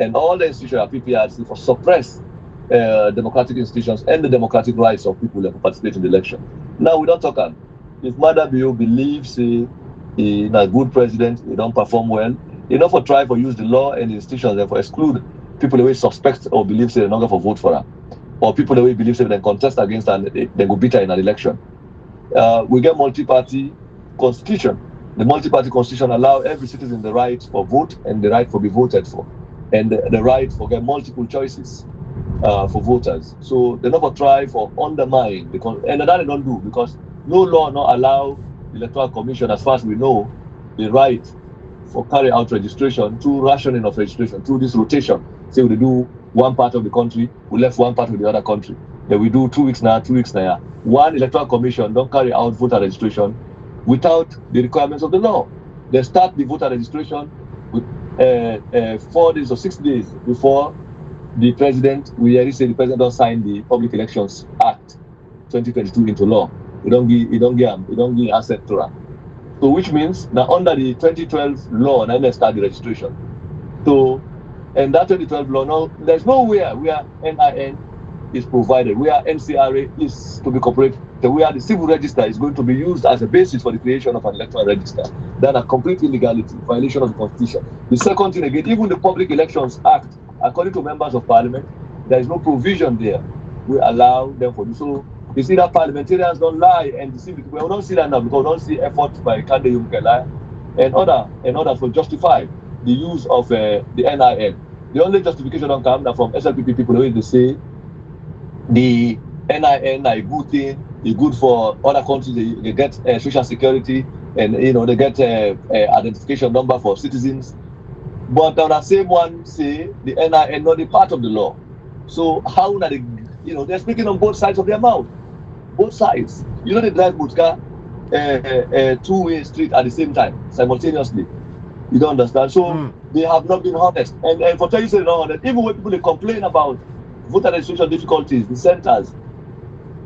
Speaker 4: and all the institutions of PPRC for suppress democratic institutions and the democratic rights of people that participate in the election. Now we don't talk on. If Mother Bio believes he's a good president, he don't perform well, he not for try for use the law and the institutions and for exclude people the way suspect or believe they're not going to vote for her, or people the way believe they can contest against her and they go beat her in an election. We get multi-party constitution. The multi-party constitution allow every citizen the right for vote and the right for be voted for, and the right for get multiple choices for voters. So they never try for undermine, and that they don't do, because no law not allow the Electoral Commission, as far as we know, the right for carry out registration through rationing of registration, through this rotation. Say we do one part of the country, we left one part of the other country. Then we do 2 weeks now, 2 weeks now. One Electoral Commission don't carry out voter registration without the requirements of the law. They start the voter registration with 4 days or 6 days before the president, we already say the president don't sign the Public Elections Act 2022 into law. We don't give asset to her. So which means now under the 2012 law, now they start the registration. So, and that 2012 law, now there's nowhere where NIN is provided, where NCRA is to be incorporated, where the civil register is going to be used as a basis for the creation of an electoral register. That's a complete illegality, violation of the constitution. The second thing again, even the Public Elections Act, according to members of parliament, there is no provision there we allow them for this. So you see that parliamentarians don't lie and deceive people. We don't see that now because we don't see efforts by Kande Yumkela and others to justify the use of the NIN. The only justification don't come from SLPP people, they say the NIN are a good thing, it's good for other countries, they get social security, and they get identification number for citizens. But on the same one say the NIN not a part of the law. So how are they, they're speaking on both sides of their mouth. Both sides. You know they drive both car two-way street at the same time, simultaneously. You don't understand? So they have not been honest. And for telling you they're not honest, even when people they complain about voter registration difficulties, the centers,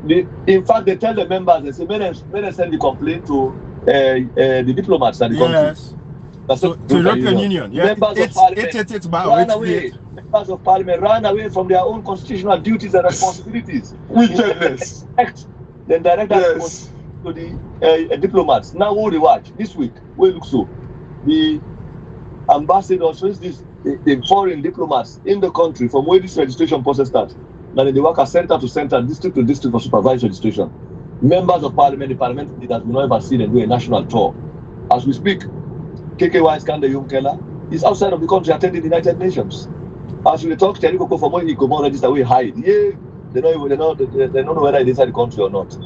Speaker 4: in fact they tell the members, they say, may they send the complaint to the diplomats at the country.
Speaker 1: To European Union. Yeah.
Speaker 4: Members of parliament ran away from their own constitutional duties and responsibilities.
Speaker 2: Wickedness.
Speaker 4: Then direct that to the diplomats. Now what they watch this week, where look so the ambassadors, the foreign diplomats in the country from where this registration process starts. Now they work as center to center, district to district for supervised registration. Members of parliament, the parliament that we not ever see them do a national tour. As we speak, KKY Kande Yumkela is outside of the country attending the United Nations. As we talk, Terry Koko from where he come on register, we hide. Yeah, they don't know whether he's inside the country or not.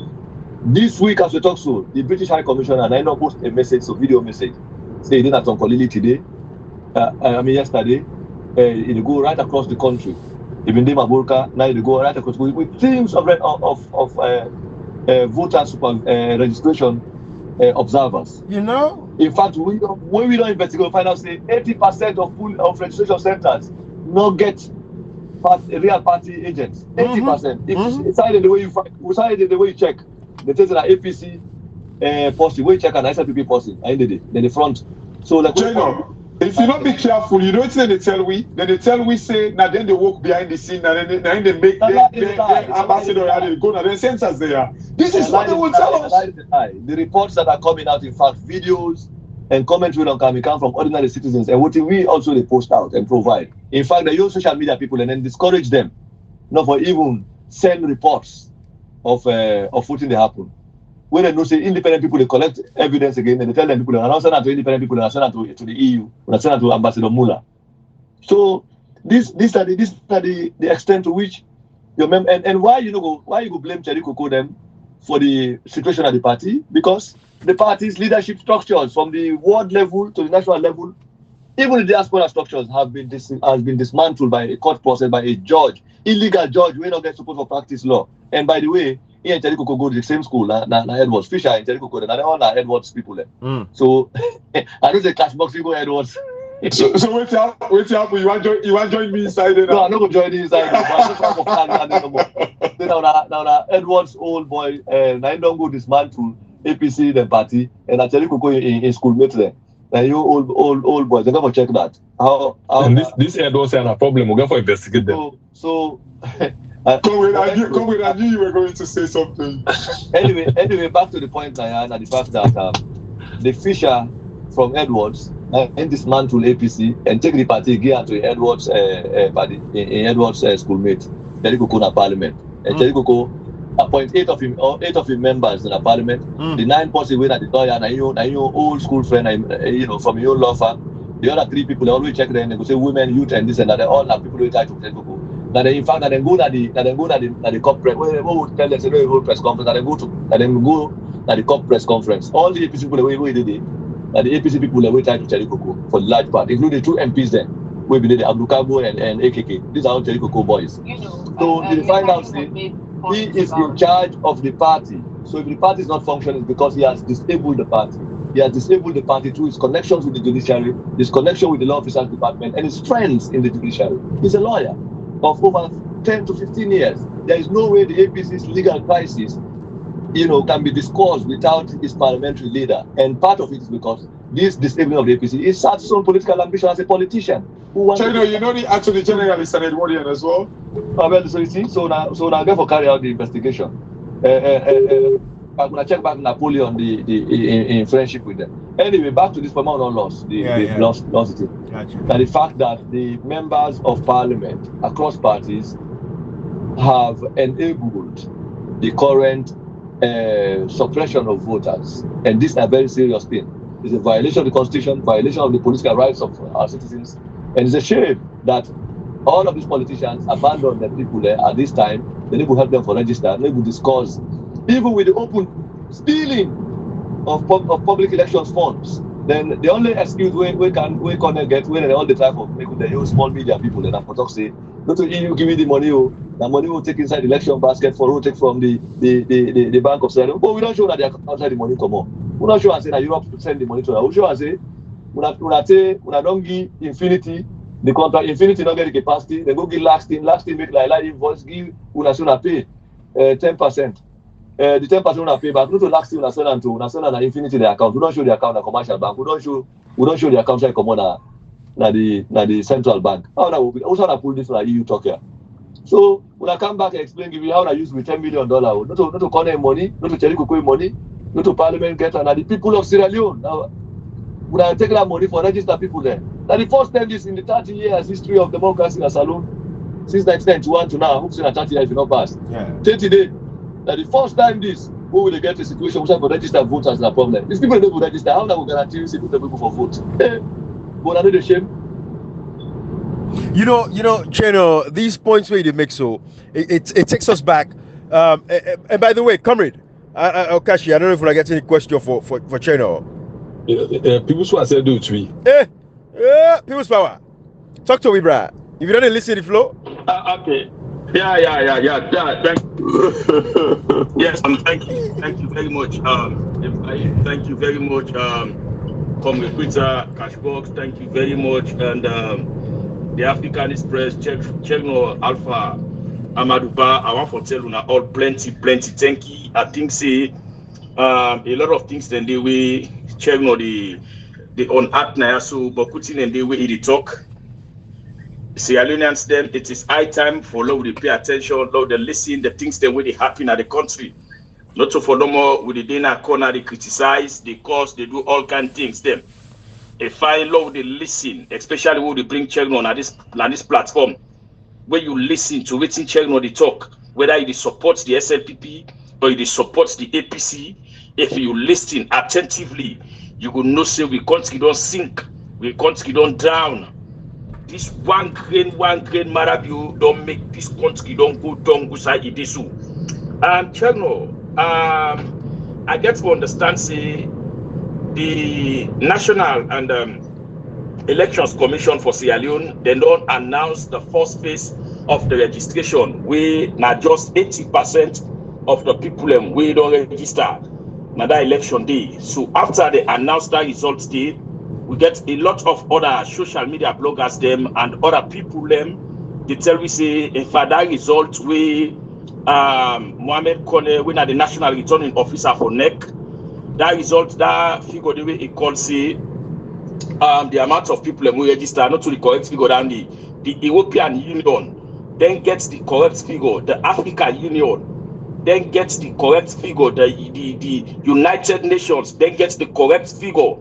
Speaker 4: This week, as we talk, so the British High Commissioner and I now post a message, so video message, say he did at Tonkolili today. Yesterday, he go right across the country. Even Dima Burka, now they go right across with teams of voter registration observers. In fact, when we don't investigate, we find out say 80% of registration centers not get real party agents. 80%. If it's the way you check, they tell you that APC policy, we check an SLPP policy, then the front. So like
Speaker 2: If you don't be careful, you don't say they tell we. Then they tell we say now. Then they walk behind the scene. Now then they make their ambassador and they go. Now then censors there. This is what they will tell us.
Speaker 4: The reports that are coming out, in fact, videos and commentary on come from ordinary citizens, and what we also they post out and provide. In fact, they use social media people and then discourage them, not for even send reports of what they happen. When they know say independent people, they collect evidence again, and they tell them people, and send that to independent people, and send that to the EU, and send that to Ambassador Muller. So these are the extent to which your and why you go blame Cherry Coco them for the situation at the party? Because the party's leadership structures from the world level to the national level, even the diaspora structures has been dismantled by a court process, by a judge, illegal judge, we not get supposed to practice law. And by the way, he and Cherry Coco go to the same school, na Edwards Fisher and Cherry Coco, and they all are Edwards people there. So I know the cash box you go Edwards.
Speaker 2: So wait happen. You want join me inside there?
Speaker 4: No, I'm not going to join you inside. Now Edwards old boy, and I don't go dismantle APC the party, and I tell you go in schoolmates there. And you old boys, they're going to check that. How
Speaker 3: and this Edwards had a problem. We're going to investigate them.
Speaker 2: So come with, I knew you were going to say something.
Speaker 4: Anyway, back to the point I had, the fact that the Fisher from Edwards and dismantle APC and take the party again to Edwards party in Edwards schoolmate Cherry Coco na parliament, and Cherry Coco appoint eight of him members in the parliament. The 9 person way that the lawyer and your old school friend, from your law firm. The other 3 people, they always check them. They go say women, youth, and this and that. They all have people who try to Cherry Coco. Now they, in fact, that they go to the COP press. What would tell them say no press conference? That they go to the COP press conference. All the APC people they did it. And the APC people they try to Cherry Coco for the large part, including the 2 MPs there. We did the Abdul Kabo and AKK. These are all Cherry Coco boys. So they find out he is in charge of the party. So if the party is not functioning, it's because he has disabled the party. He has disabled the party through his connections with the judiciary, his connection with the law officers department, and his friends in the judiciary. He's a lawyer of over 10 to 15 years. There is no way the APC's legal crisis, can be discussed without its parliamentary leader. And part of it is because this disabling of the APC is Sept's own political ambition as a politician.
Speaker 2: The Attorney General is an Edwardian as well.
Speaker 4: So you see, so now therefore carry out the investigation. I'm gonna check back Napoleon in friendship with them. Anyway, back to this Pama non loss, they've lost it. Gotcha. And the fact that the members of parliament across parties have enabled the current suppression of voters, and this is a very serious thing. It's a violation of the constitution, violation of the political rights of our citizens, and it's a shame that all of these politicians abandon the people there at this time. They need to help them for register, they will discuss, even with the open stealing of public elections funds. Then the only excuse we can get when all the time of making the use small media people and talk say, not to EU give me the money, the money will take inside the election basket for take from the Bank of Settlement. But we don't show that they are outside the money come on. We don't show and say that Europe send the money to us. We show and say, we don't give Infinity the contract. Infinity don't get the capacity. They go give Laxton make like invoice, give una pay 10%. The 10% una pay back. Not to Laxton una send and Infinity the account. We don't show the account the commercial bank. We don't show the account like come on the central bank. How that will be? Also, I pull this from EU talk here. So when I come back and explain, give you how I use with $10 million, not to corner money, not to Cherry Coco money, not to Parliament get, and the people of Sierra Leone. Now, when I take that money for register people there, now the first time this in the 30 years history of democracy in a saloon, since 1991 to now, hopefully in 30 years if you not pass. 30 days. Now the first time this, we will get a situation where we register voters is a problem. These people don't register. How that will guarantee you people for vote? But I know the shame.
Speaker 1: Cheno, these points where they make so it takes us back. And by the way, comrade, Okashi, I don't know if I get any question for Cheno.
Speaker 3: People's Power said do it to me.
Speaker 1: People's Power. Talk to me, brah. If you don't listen to the flow.
Speaker 5: Okay. Yeah. Thank you. Yes, thank you very much. Thank you very much, Comrade Peter, Cashbox. Thank you very much, and the Africanistpress, Chegno Alpha, Amaduba. I want to tell you all plenty. Thank you. I think say a lot of things then the way Chegno the on app now, so but putting in the way they talk. Sierra Leoneans them, it is high time for Lord they pay attention, Lord they listen, the things that really happen at the country. Not to follow more with the dinner corner, they criticize, they cause, they do all kind of things them. If I love they listen, especially when they bring children on this platform, where you listen to waiting children they talk, whether it supports the SLPP or it supports the APC, if you listen attentively, you will know say we country don't sink, we country don't drown. This one grain marabu don't make this country don't go down beside Idesu. Children, I get to understand say the National and Elections Commission for Sierra Leone, they don't announce the first phase of the registration. We now just 80% of the people we don't register now that election day. So after they announce that results day, we get a lot of other social media bloggers them and other people them. They tell we say in fact that result we Mohamed Kone we are the national returning officer for NEC. That result that figure the way it calls say the amount of people who register not to the correct figure than the European Union then gets the correct figure, the African Union then gets the correct figure, the United Nations then gets the correct figure,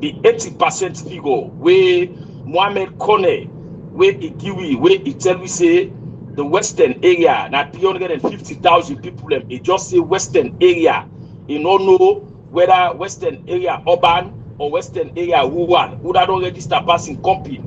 Speaker 5: the 80% figure where Mohamed Kone where it give where it tell we say the western area now 350,000 people it just say western area. You don't know whether western area urban or western area rural, who don't register passing company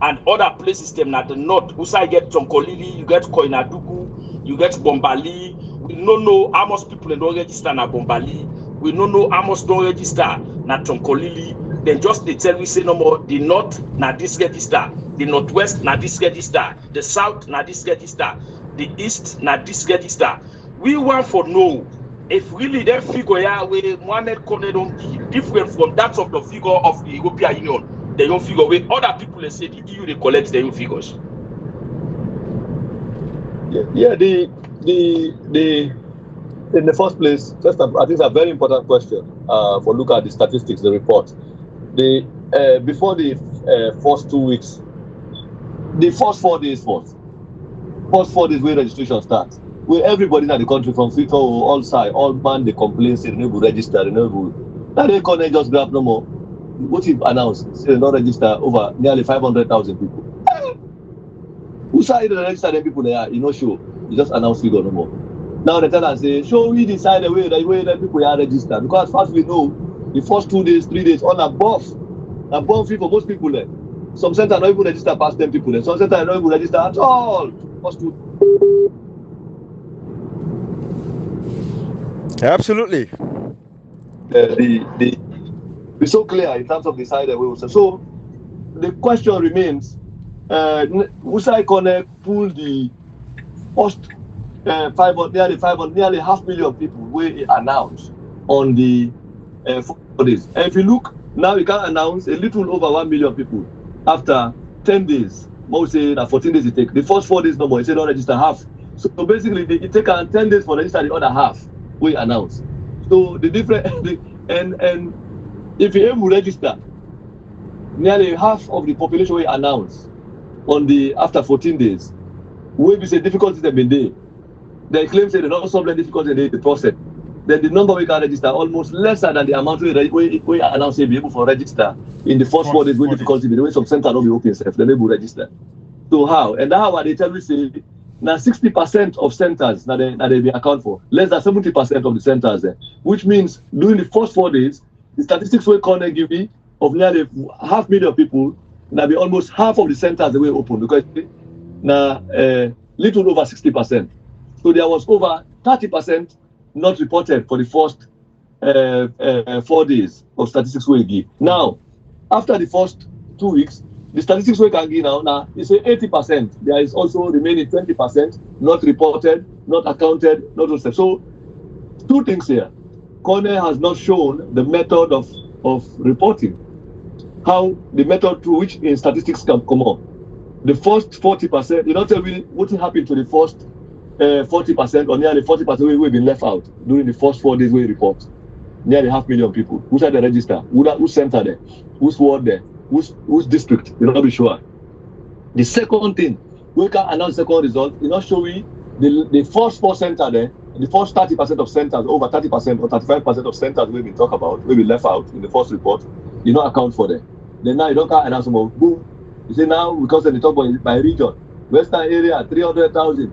Speaker 5: and other places them at the north. Who say get Tonkolili, you get Koinadugu, you get Bombali. We don't know how much people don't register na Bombali. We don't know how much don't register na Tonkolili. Then just they tell we say no more. The north na this register, the northwest na this register, the south na this register, the east na this register. We want for know. If really that figure where Mohamed Kone don't give different from that of the figure of the European Union, they don't figure where other people they say the EU they collect their own figures.
Speaker 4: Yeah, the in the first place, first I think it's a very important question for look at the statistics, the report. The before the first 2 weeks, the first 4 days where registration starts. Where everybody in the country from Fito, all side, all man they complain, say they no go register, they no go. Now they can't just grab no more. What if announced? Say they not register over nearly 500,000 people. Who side the register them people there? You know sure. You just announce figure no more. Now they tell us say, show we decide the way that people are registered. Because as far as we know, the first 2 days, 3 days, all above fee for most people there. Some centers not even register past 10 people there. Some centers not even register at all. First 2.
Speaker 1: Absolutely.
Speaker 4: It's so clear in terms of the side that we will say. So the question remains: Usai Kone pull the first nearly 500,000 people we announced on the 4 days. And if you look now, we can announce a little over 1 million people after 10 days. Most say that 14 days it take. The first 4 days no more. It say don't register half. So basically, it take 10 days for register the other half. We announce. So the different and if you able to register, nearly half of the population we announce on the after 14 days. We be say difficulties have been there. They claim say they don't solve the difficulties in the process. Then the number we can register almost lesser than the amount we announce be able to register in the first 4 days with difficulty. The way some center don't be open self, then they will register. So how? And how are they tell me say now 60% of centers that they be account for, less than 70% of the centers there, which means during the first 4 days, the statistics will connect give me of nearly 500,000 people, now be almost half of the centers that were open because now little over 60%. So there was over 30% not reported for the first 4 days of statistics we give. Now, after the first 2 weeks, the statistics we can give now is 80%. There is also remaining 20% not reported, not accounted, not also. So, 2 things here. Kone has not shown the method of reporting, how the method through which in statistics can come up. The first 40%, you don't tell me what happened to the first 40% or nearly 40% we've been left out during the first 4 days we report. nearly 500,000 people. Who's at the register? Who's center there? Who's ward there? Who's district? You'll not be sure. The second thing, we can announce second result, you know, showing the first 4 center there, the first 30% of centers, over 30% or 35% of centers we talk about, we left out in the first report, you don't account for them. Then now you don't count announce more. Boom. You say now because they talk about by region, Western area 300,000,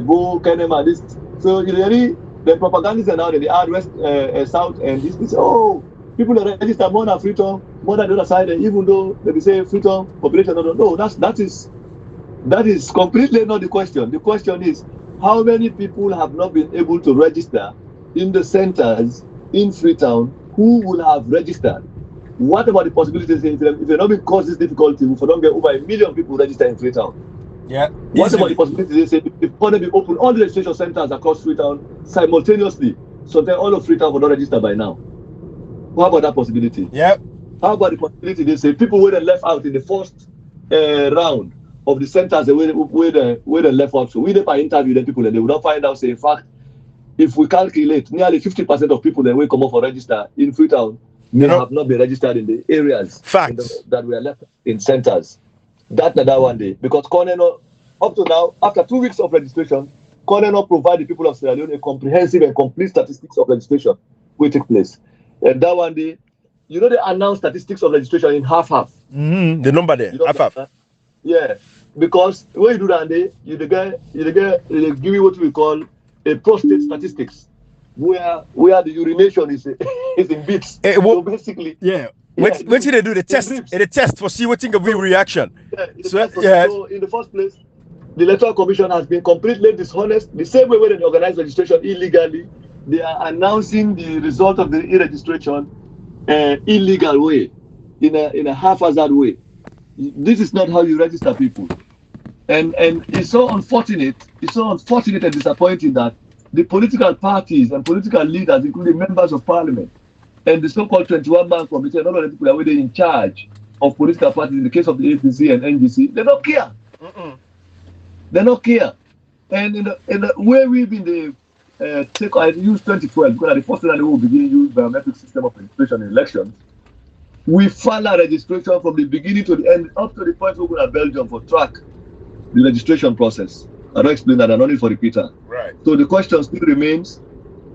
Speaker 4: Bo, Kenema, this. So you really the propagandists are now they add West, South, and this. Oh, people are registered more than Freetown, more than the other side. Even though they say Freetown population, no, that is completely not the question. The question is how many people have not been able to register in the centers in Freetown who will have registered? What about the possibilities if they not been cause this difficulty, if we don't get over 1 million people registered in Freetown?
Speaker 1: Yeah.
Speaker 4: What about the possibility they say if going to be open all the registration centers across Freetown simultaneously, so then all of Freetown will not register by now? What about that possibility?
Speaker 1: Yeah.
Speaker 4: How about the possibility they say people were left out in the first round of the centers where they left out? So we never interview them people and they will not find out. Say in fact, if we calculate nearly 50% of people that will come up for register in Freetown may have not been registered in the areas that were left in centers. That one day, because Cornell, up to now, after 2 weeks of registration, Cornell provide the people of Sierra Leone a comprehensive and complete statistics of registration will take place. And that one day, you know, they announce statistics of registration in half.
Speaker 1: Mm-hmm. The number there, half.
Speaker 4: Yeah, because when you do that, you give you what we call a prostate statistics, where the urination is in bits. So basically,
Speaker 1: what did they do? The test for see what we reaction.
Speaker 4: So in the first place, the Electoral Commission has been completely dishonest. The same way when they organize registration illegally, they are announcing the result of the e-registration illegal way, in a haphazard way. This is not how you register people, and it's so unfortunate. It's so unfortunate and disappointing that the political parties and political leaders, including members of parliament, and the so-called 21-man committee, and all of the people who are in charge of political parties, in the case of the APC and NGC, they don't care. They don't care. And in the way we've been I use 2012 because the first time we will begin to use biometric system of registration in elections. We follow registration from the beginning to the end, up to the point where we go to Belgium for track the registration process. I don't explain that, I don't need for repeater.
Speaker 1: Right.
Speaker 4: So the question still remains,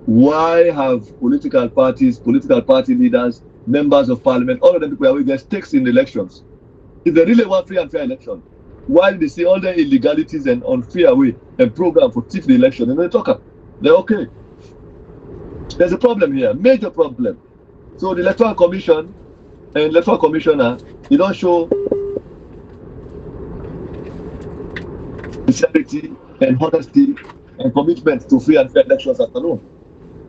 Speaker 4: why have political parties, political party leaders, members of parliament, all of them people who get stakes in the elections? If they really want free and fair election, why do they see all the illegalities and unfair way and program for thief the election? And they talk, they're okay. There's a problem here, major problem. So the Electoral Commission and Electoral Commissioner, you don't show sincerity and honesty and commitment to free and fair elections at alone.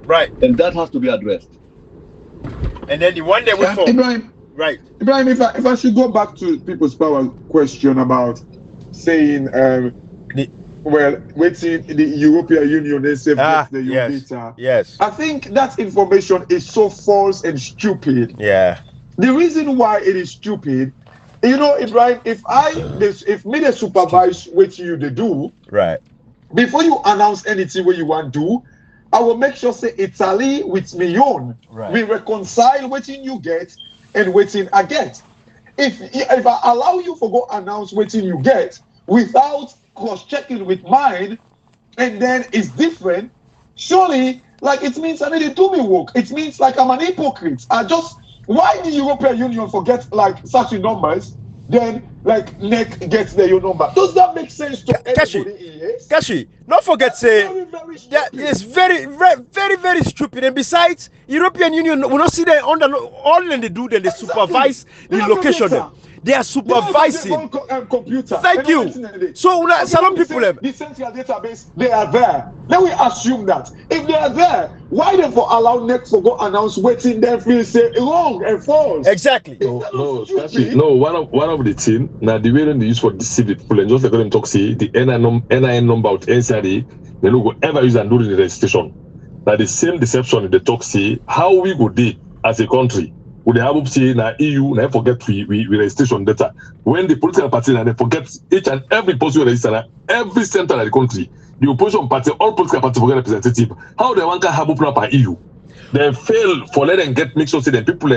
Speaker 1: Right.
Speaker 4: And that has to be addressed.
Speaker 1: And then the one day we fall.
Speaker 2: Ibrahim,
Speaker 1: right.
Speaker 2: Ibrahim, if I should go back to People's Power question about saying, waiting the European Union, they say the data.
Speaker 1: Yes.
Speaker 2: I think that information is so false and stupid.
Speaker 1: Yeah.
Speaker 2: The reason why it is stupid, you know, Ibrahim, if me they supervise what you they do,
Speaker 1: right,
Speaker 2: before you announce anything what you want to do, I will make sure say Italy with me own.
Speaker 1: Right.
Speaker 2: We reconcile waiting you get and waiting I get. If I allow you for go announce waiting you get without cross-checking with mine, and then it's different, surely like it means I need to do me work. It means like I'm an hypocrite. Why the European Union forget like certain numbers, then like NEC gets your number? Does that make sense to anybody?
Speaker 1: Kashi, don't forget say
Speaker 2: that
Speaker 1: is very stupid. And besides, European Union will not see them under all they do, then they supervise the location. They are supervising.
Speaker 2: Computer.
Speaker 1: Thank you. So some people
Speaker 2: the central database, they are there. Let me assume that if they are there, why then for allow NEC for go announce waiting them feel say wrong and false?
Speaker 1: Exactly.
Speaker 3: No, one of the team now the way they use for deceive the people and just like them talk say the NIN number out NCRD, they don't go ever use and do the registration. Now the same deception in the talk say how we go do as a country. Would they have say na EU na forget we registration data. When the political party na they forget each and every person register every center of the country, the opposition party, all political parties forget representative. How they want to have open up EU? They fail for letting get make sure say them people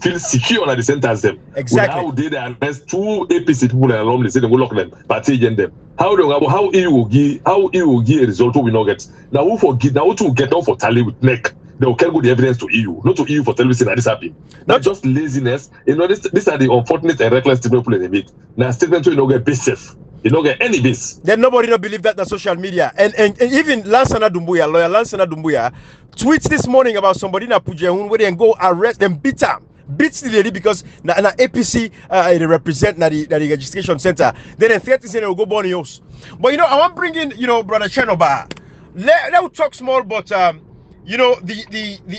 Speaker 3: feel secure at the center as them.
Speaker 1: Exactly.
Speaker 3: How did they arrest 2 APC people alone? They say they will lock them, party against them. How he will give a result we not get. Now who forget now to get off for tally with neck. They will carry good evidence to EU, not to EU for television that this happened. Not just laziness. You know, these are the unfortunate and reckless people in the meet. Now statement you don't get base safe. You don't get any base.
Speaker 1: Then nobody don't believe that on social media. And even Lansana Dumbuya, lawyer Lansana Dumbuya, tweets this morning about somebody in Abuja where they go arrest them, beat the lady because na APC they represent the registration center. Then in 30 they will go born else. But you know, I want to bring in Brother Chenoba. Let talk small, but the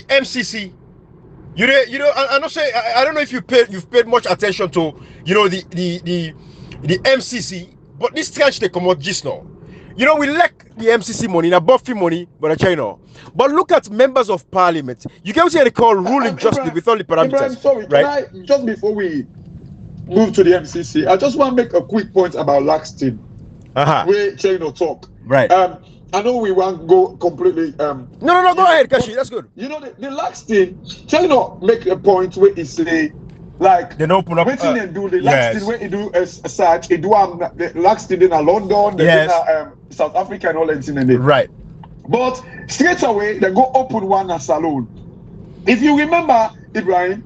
Speaker 1: MCC. I don't say I don't know if you've paid much attention to the MCC. But this tranche they come out just now. We lack the MCC money, na Buffy money, but China. But look at members of parliament. You can see they call ruling justly with all the parameters.
Speaker 2: Ibrahim, sorry,
Speaker 1: right?
Speaker 2: can I, just before we move to the MCC, I just want to make a quick point about Laxton. Where China talk.
Speaker 1: Right.
Speaker 2: I know we won't go completely.
Speaker 1: No, go ahead, Kashi. That's good.
Speaker 2: The Laxton, China make a point where he say, like,
Speaker 1: then open up.
Speaker 2: Waiting and do the Laxton where he do a search. He do the Laxton in London, then South Africa and all that in there.
Speaker 1: Right.
Speaker 2: But straight away they go open one at salon. If you remember, Ibrahim,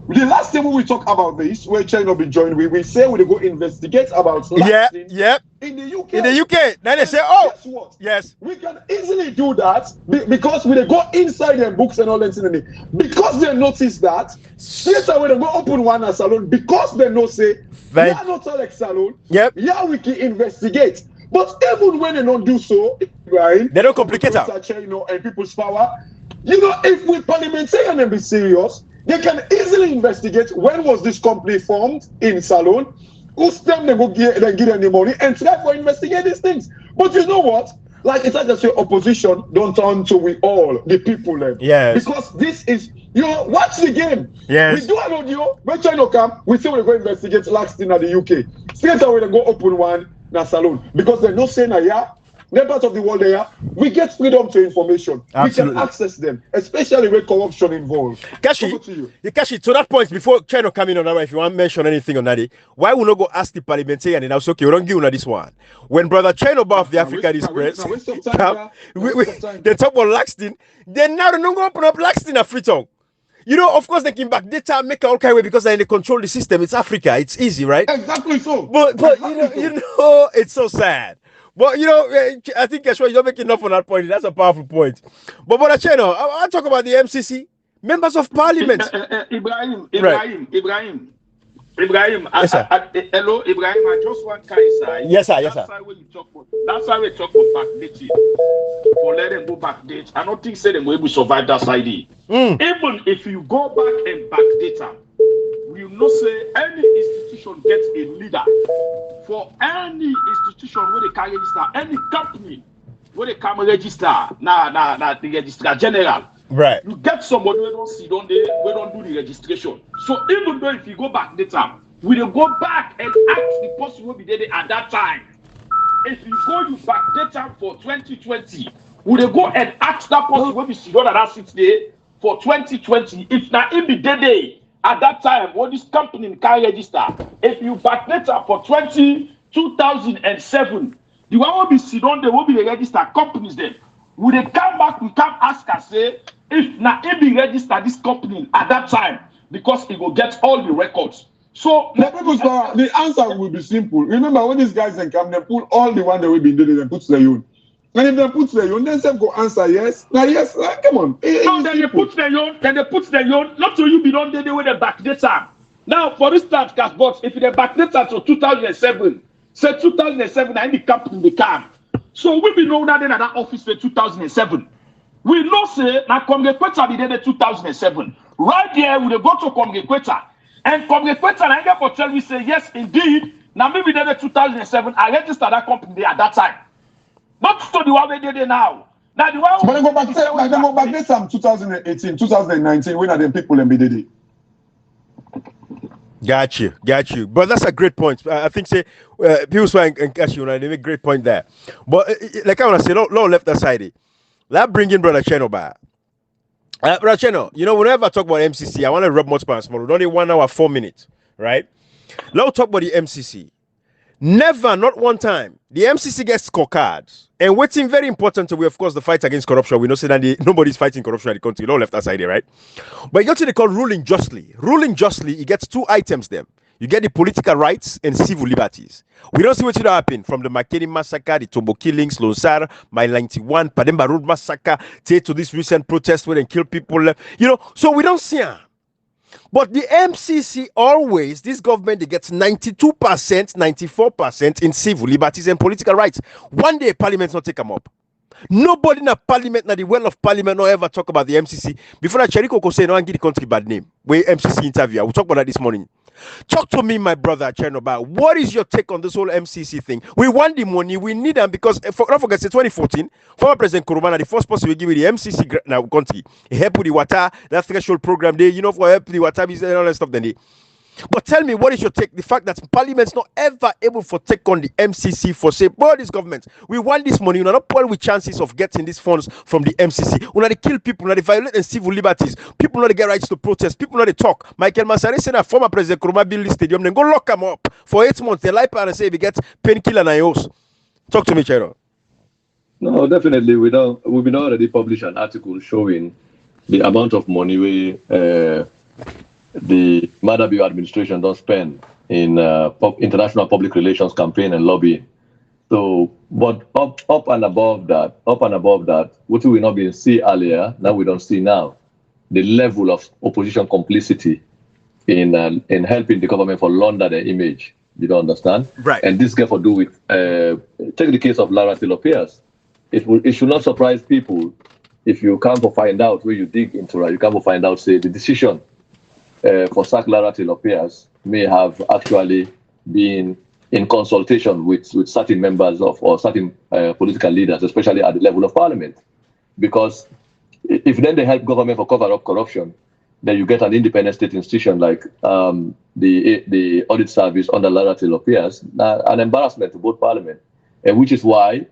Speaker 2: the last time we talk about this, where China be joined, we say we go investigate about Laxton in the UK.
Speaker 1: In the UK, then they say, oh,
Speaker 2: guess what?
Speaker 1: Yes,
Speaker 2: we can easily do that because we go inside their books and all that in there. Because they notice that straight away they go open one at salon because they know say yeah, not like salon.
Speaker 1: Yep.
Speaker 2: Yeah, we can investigate. But even when they don't do so, right?
Speaker 1: They don't complicate it.
Speaker 2: And people's power. If we parliamentarian and be serious, they can easily investigate when was this company formed in Salon, whose time they give them the money and try to investigate these things. But you know what? Like it's like I say, opposition don't turn to we all the people then.
Speaker 1: Yes.
Speaker 2: Because this is watch the game.
Speaker 1: Yes.
Speaker 2: We do an audio when China come, we say we're going to investigate Laxton at the UK. Straight away they go open one na Salon because they're not saying they're part of the world there. We get freedom to information.
Speaker 1: Absolutely.
Speaker 2: We can access them, especially when corruption involved.
Speaker 1: Kashi, to that point, before China come in on that, if you want to mention anything on that, why would not go ask the parliamentarian and also okay, we don't give you this one. When Brother China of the Africanistpress, they talk about Laxton, then now they don't go open up Laxton at Freetown. Of course they can back data, make all kind of way because they control the system. It's Africa, it's easy, right?
Speaker 2: Exactly so.
Speaker 1: But it's so sad. But I think you're not making enough on that point. That's a powerful point. But Cheno, I talk about the MCC, members of parliament.
Speaker 5: Ibrahim.
Speaker 1: Yes, sir.
Speaker 5: Hello, Ibrahim. I just want to say.
Speaker 1: Yes, sir. Yes, sir.
Speaker 5: That's why we talk about backdating. For let them go backdate. I don't think say them will survive that side. Even if you go back and backdate them, we know say any institution gets a leader. For any institution where they can register, any company where they can register, the registrar general.
Speaker 1: Right.
Speaker 5: You get somebody who don't see, we don't do the registration. So even though if you go back data, we will go back and ask the person who be there at that time. If you back data for 2020, we will go and ask that person who be sitting at that seat there for 2020. If not in the day at that time, what this company can register. If you back data for 2007, the one will be sitting on there will be register companies then. We they come back, we come ask and say, if not be register this company at that time, because it will get all the records. So
Speaker 2: the answer will be simple. Remember when these guys then come, they pull all the one that we've been doing and put the own. And if they put the own, then some go answer yes. Now yes, come on.
Speaker 5: No, then they put the own, not so you be done there with the back data. Now, for instance, but if they back data to 2007, say 2007, and the company become. So we be know that in that office for 2007. We know say na Congrequeta be there in 2007. Right there, we go to Congrequeta. And Congrequeta and I get for tell me say yes indeed. Now maybe there in 2007, I registered that company there at that time. Not to the one we did there now. Now the one
Speaker 2: but go back there some 2018, 2019, when are them people and be did it.
Speaker 1: Got you. But that's a great point. I think say people say and catch you, they make a great point there. But like I want to say, no left aside. That bring in Brother Cheno back. Racheno, whenever I talk about MCC, I want to rub more span small. Only 1 hour, 4 minutes, right? Let's talk about the MCC. Never, not one time, the MCC gets scorecards. And what's very important to we, of course, the fight against corruption. We know that nobody's fighting corruption in the country. No left aside there, right? But you get to the call ruling justly. Ruling justly, it gets 2 items there. You get the political rights and civil liberties. We don't see what happen from the McKinney massacre, the Tombo killings, Lonsar, Mile 91, Pademba Road massacre, to this recent protest where they kill people. So we don't see them. But the MCC always, this government, they get 92%, 94% in civil liberties and political rights. One day, Parliament not take them up. Nobody in the Parliament, na the well of Parliament, not ever talk about the MCC. Before that, Cheriko could say, no, and give the country bad name. We MCC interview. We'll talk about that this morning. Talk to me, my brother Chernobyl. What is your take on this whole MCC thing? We want the money, we need them because, don't forget, say 2014, former President Kurumana, the first person we give the MCC now country, he help with the water, that threshold program, they, for help the water business and all that stuff. Then they. But tell me, what is your take? The fact that Parliament's not ever able to take on the MCC for say, boy, this government, we want this money. You're not poor with chances of getting these funds from the MCC. We're not kill people, not violate and civil liberties. People not get rights to protest. People not talk. Michael Masare said that former President Kuruma build the stadium, then go lock them up for 8 months. They lie and say we get painkiller and IOs. Talk to me, Chairo.
Speaker 4: No, definitely. We've been already published an article showing the amount of money the Madabi administration don't spend in international public relations campaign and lobbying. So, but up and above that, what we not been see earlier, now we don't see now, the level of opposition complicity in helping the government for launder their image. You don't understand,
Speaker 1: right?
Speaker 4: And this got to do with take the case of Lara Tilopias. It should not surprise people if you come to find out where you dig into it. You come to find out, say, the decision for sack Lara Tilopias may have actually been in consultation with certain members of or certain political leaders, especially at the level of parliament. Because if then they help government for cover up corruption, then you get an independent state institution like the audit service under Lara Tilopias, an embarrassment to both parliament, and which is why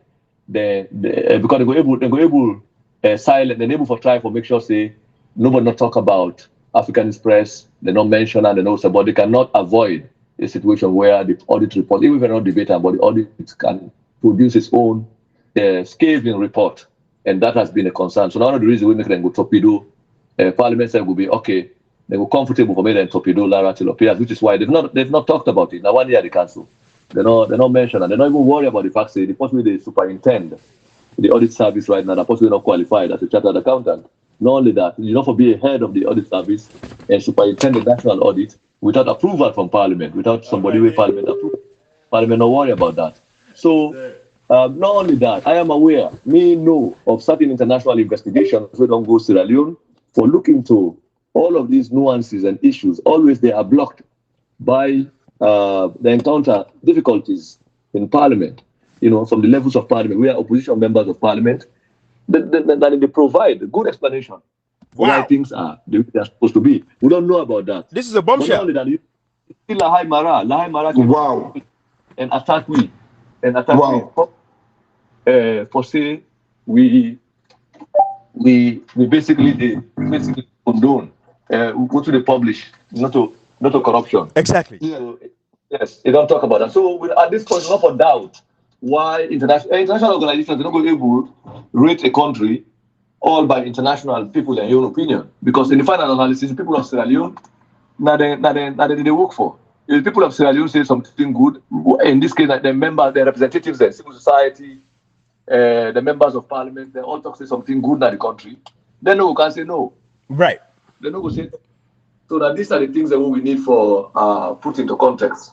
Speaker 4: because they go able silent, they're able for try for make sure say nobody not talk about Africanistpress, they don't mention and they know, but they cannot avoid a situation where the audit report, even if they're not debating, but the audit can produce its own scathing report, and that has been a concern. So one of the reasons we make them go torpedo, Parliament said will be okay, they were comfortable for me and torpedo Lara Tilopias, which is why they've not talked about it. Now 1 year the council, they're not mentioned, and they're not even worried about the fact that the person they superintend the audit service right now, the person not qualified as a chartered accountant. Not only that, you don't be a head of the audit service and superintend the national audit without approval from Parliament, without somebody with Parliament approval. Parliament don't worry about that. So, not only that, I am aware, know of certain international investigations we don't go to Sierra Leone for looking to all of these nuances and issues. Always they are blocked by they encounter difficulties in Parliament, from the levels of Parliament. We are opposition members of Parliament. That they provide a good explanation for why things are the way they're supposed to be. We don't know about that.
Speaker 1: This is a bombshell.
Speaker 4: Not only that, you see Lahai Mara and attack we. For say we basically condone what do they publish, not to corruption.
Speaker 1: Exactly.
Speaker 4: So, yes, they don't talk about that. So at this point, not for doubt why international organizations are not going to be able to rate a country all by international people in your own opinion. Because in the final analysis, the people of Sierra Leone, they work for. If the people of Sierra Leone say something good, in this case, the members, the representatives, the civil society, the members of parliament, they all talk say something good in the country, then no one can say no.
Speaker 1: Right.
Speaker 4: They no go say. So that these are the things that we need for put into context.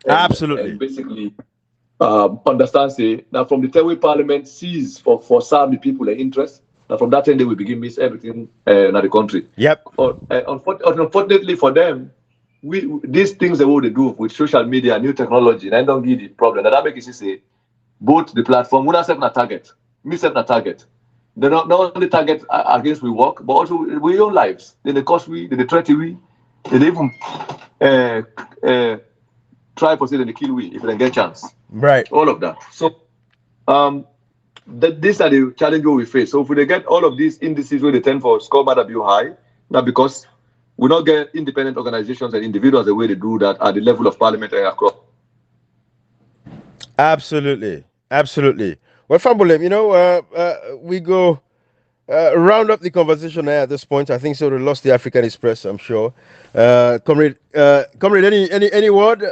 Speaker 1: Absolutely.
Speaker 4: And basically, understand say that from the time we parliament sees for some the people their interest, that from that time they will begin miss everything in the country.
Speaker 1: Yep.
Speaker 4: Unfortunately for them, these things that what they do with social media, new technology, and don't give the problem. That make it say both the platform, we not set a target, me set a target. They not only target against we work, but also we own lives. They cost we, they threaten we, they even try for say they kill we if they get chance.
Speaker 1: Right.
Speaker 4: All of that. So these are the challenges we face. So if we get all of these indices where they tend for score Madabio high, now because we not get independent organizations and individuals the way they do that at the level of parliament and across.
Speaker 1: Absolutely. Absolutely. Well, Fambolem, we go round up the conversation at this point. I think so. We lost the Africanistpress, I'm sure. Comrade, any word?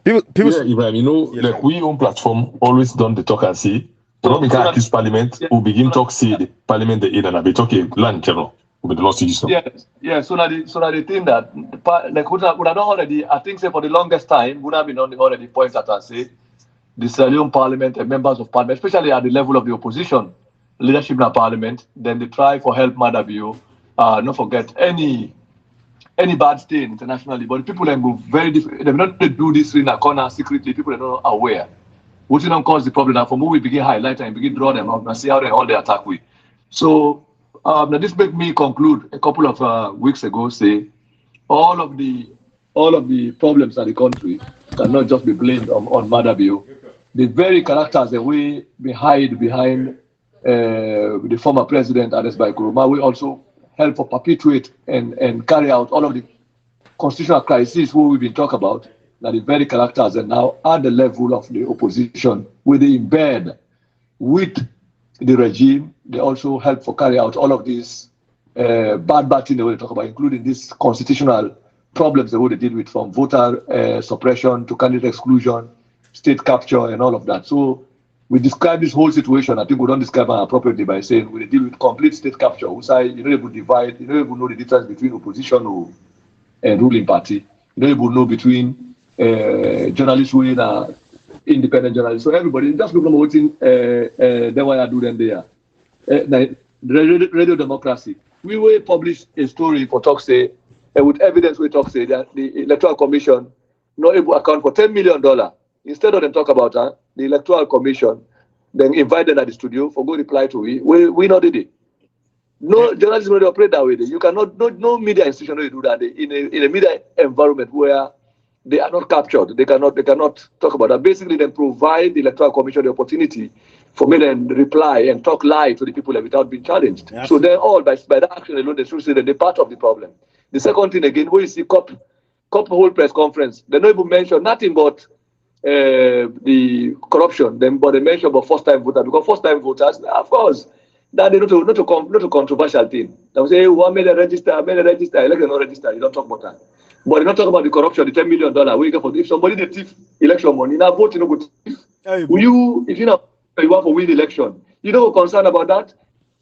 Speaker 1: People
Speaker 3: yeah, Ibrahim,
Speaker 1: yes,
Speaker 3: like we own platform always done the talk and see. So when we can accuse parliament, we begin talk see the parliament the aid and a bit okay, land general. With the lost issue.
Speaker 4: Yeah. So now the thing that like would have done already. I think say for the longest time would have been on the already points that I say the Sierra Leone Parliament and members of Parliament, especially at the level of the opposition leadership in the Parliament, then they try for help Madabio. Not forget any bad thing internationally, but people then go very different. They not do this in a corner secretly. People are not aware. Which don't cause the problem. Now from who we begin highlight and begin draw them out and see how they all they attack with. So. Now this made me conclude a couple of weeks ago. Say all of the problems in the country cannot just be blamed on Madabio. The very characters that we hide behind the former president Adesbai Kuruma, we also help to perpetuate and carry out all of the constitutional crises who we've been talking about. Now the very characters and now at the level of the opposition, where they embed with the regime, they also help for carry out all of these bad things they want to talk about, including these constitutional problems they want to deal with, from voter suppression to candidate exclusion, state capture, and all of that. So we describe this whole situation. I think we don't describe it appropriately by saying we deal with complete state capture. We say you don't even divide, you don't even know the difference between opposition and ruling party. You don't even know between journalists who are independent journalists. So everybody just look at voting. Then why I do them there. Radio Democracy. We will publish a story for talk say, with evidence we talk say that the Electoral Commission not able to account for $10 million. Instead of them talk about the Electoral Commission, then invite them at the studio for go reply to we not did it. No journalists will operate that way. You cannot no media institution will do that in a media environment where they are not captured. They cannot talk about that. Basically, they provide the Electoral Commission the opportunity for me to reply and talk live to the people without being challenged. Yes. So they're all by that action alone, they should say that they're part of the problem. The second thing again, where you see COP whole press conference, they don't even mention nothing but the corruption. But they mention about first-time voters, because first-time voters, of course, that they not a controversial thing. They say, "Who made a register? Election not register." You don't talk about that. But they not talk about the corruption, the $10 million. We get for if somebody they thief election money, now vote you know go thief. Will you if you know you want to win the election, you don't go concerned about that.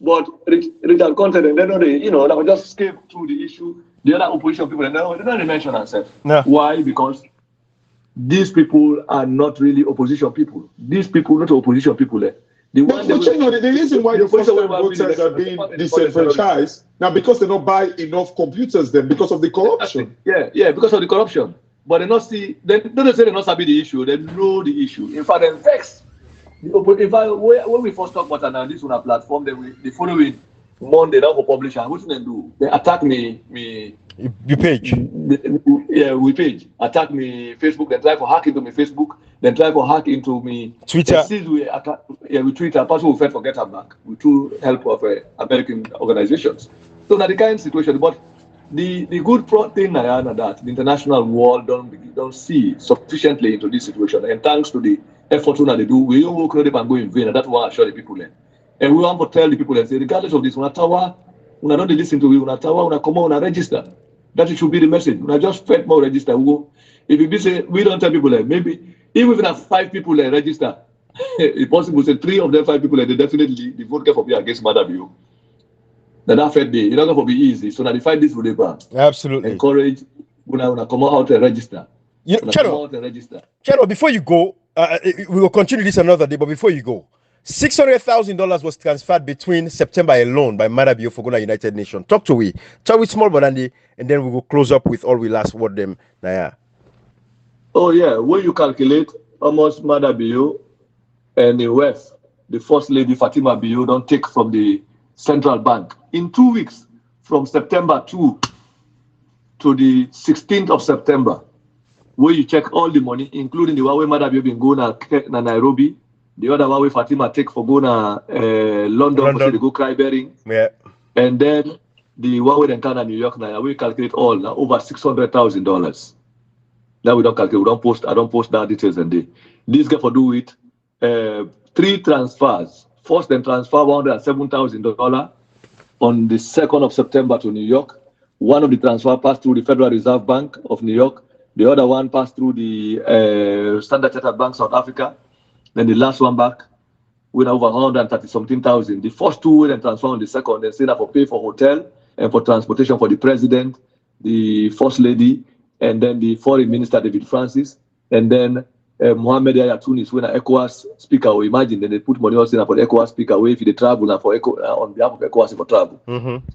Speaker 4: But Richard Content and then they that just skip through the issue. The other opposition people, and they don't mention themselves.
Speaker 1: No.
Speaker 4: Why? Because these people are not really opposition people. These people not opposition people.
Speaker 2: The reason why the first-time voters are being disenfranchised now because they don't buy enough computers then because of the corruption.
Speaker 4: Yeah, because of the corruption. But they not see. They don't say they not sabi the issue. They know the issue. In fact, they vex. When we first talk about it on this on a platform, the following Monday now for publisher, what do they do? They attack me.
Speaker 1: Your page.
Speaker 4: We page. Attack me Facebook. They try to hack into my Facebook. Then try to hack into me
Speaker 1: Twitter.
Speaker 4: We Twitter. Person will forget her back with true help of American organizations. So that's the kind of situation. But the good thing now that the international world don't see sufficiently into this situation. And thanks to the effort that they do, we don't work and go in vain. And that's why I show the people then. And we want to tell the people and say, regardless of this, when don't listen to we, when come on, register. That should be the message. When I just fed more register, if you say we don't tell people maybe even if we have 5 people register, it's possible say 3 of them 5 people they definitely the vote for be against Madabio. Then that fed day, it's not going to be easy. So now they fight this with the
Speaker 1: absolutely encourage
Speaker 4: when I come out and register.
Speaker 1: Chero, before you go, we will continue this another day, but before you go, $600,000 was transferred between September alone by Madabio for Gona United Nations. Talk with Small Bodandi, and then we will close up with all we last word them. Naya.
Speaker 4: Oh yeah, when you calculate how much Madabio and the West, the First Lady Fatima Bio don't take from the central bank in 2 weeks, from September 2 to the 16th of September, where you check all the money, including the one where Madam you been going to Nairobi, the other one where Fatima take for going to London for the go cry bearing.
Speaker 1: Yeah.
Speaker 4: And then the one where they enter New York now, we calculate all now over $600,000. Now we don't calculate, I don't post that details and this guy for do it 3 transfers. First, then transfer $107,000 on the 2nd of September to New York. One of the transfer passed through the Federal Reserve Bank of New York. The other one passed through the Standard Chartered Bank, South Africa. Then the last one back with over 130-something thousand. The first 2 were then transfer on the 2nd. They say that for pay for hotel and for transportation for the president, the first lady, and then the foreign minister, David Francis, and then Mohamed Yahya Tunis, when an ECOWAS speaker, or imagine, then they put money also for the ECOWAS speaker, away if they travel and for on behalf of ECOWAS for travel.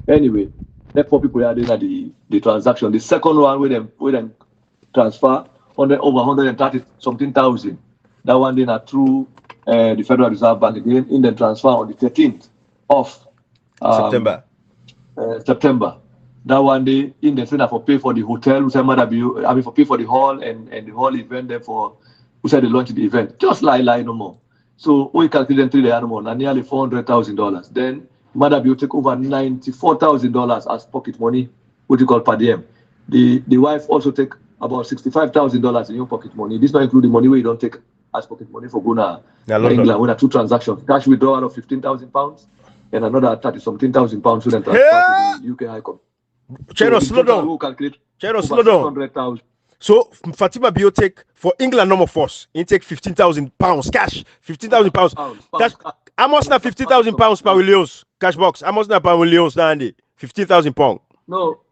Speaker 4: Anyway, that 4 people are doing the transaction. The second one, we then transfer over 130-something thousand. That one then through the Federal Reserve Bank again, in the transfer on the 13th of September. That one day in the center for pay for the hotel, for pay for the hall and the whole event there for who said they launched the event. Just lie no more. So we calculate 3 days more, and nearly $400,000. Then Madabi take over $94,000 as pocket money, what you call per diem. The wife also take about $65,000 in your pocket money. This not include the money where you don't take as pocket money for Ghana, England. We have 2 transactions: cash withdrawal of £15,000 and another 30-something thousand pounds to then transfer to the UK High Court.
Speaker 1: Chero, slow down. So Fatima Biotek for England number force, he take £15,000 cash, £15,000 cash. I must not £50,000 per Williams cash box. I must not per Williams Andy £15,000.
Speaker 4: No.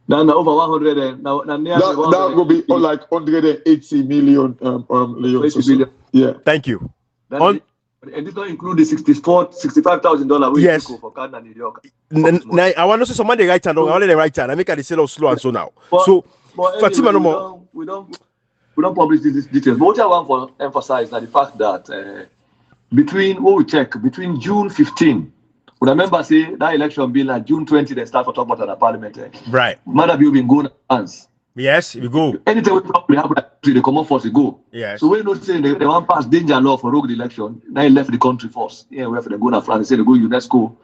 Speaker 4: Now over 100 now
Speaker 2: that will be like 180 million Yeah.
Speaker 1: Thank you.
Speaker 4: And this don't include the $65,000 we
Speaker 1: yes.
Speaker 4: for Canada, New York.
Speaker 1: I want to say somebody right hand. I want the right hand. I make a sell slow and so now. But anyway, Fatima no more.
Speaker 4: We don't publish these details. But what I want to emphasize is the fact that between June 15, remember say that election bill like June 20 they start for talk about the parliament.
Speaker 1: Right.
Speaker 4: Madam you been going hands.
Speaker 1: Yes, we go.
Speaker 4: Anything we probably happen to the common force, we go.
Speaker 1: Yes.
Speaker 4: So when you say they want pass danger law for rogue election, now he left the country first. Yeah, we have to go to France. They say they go UNESCO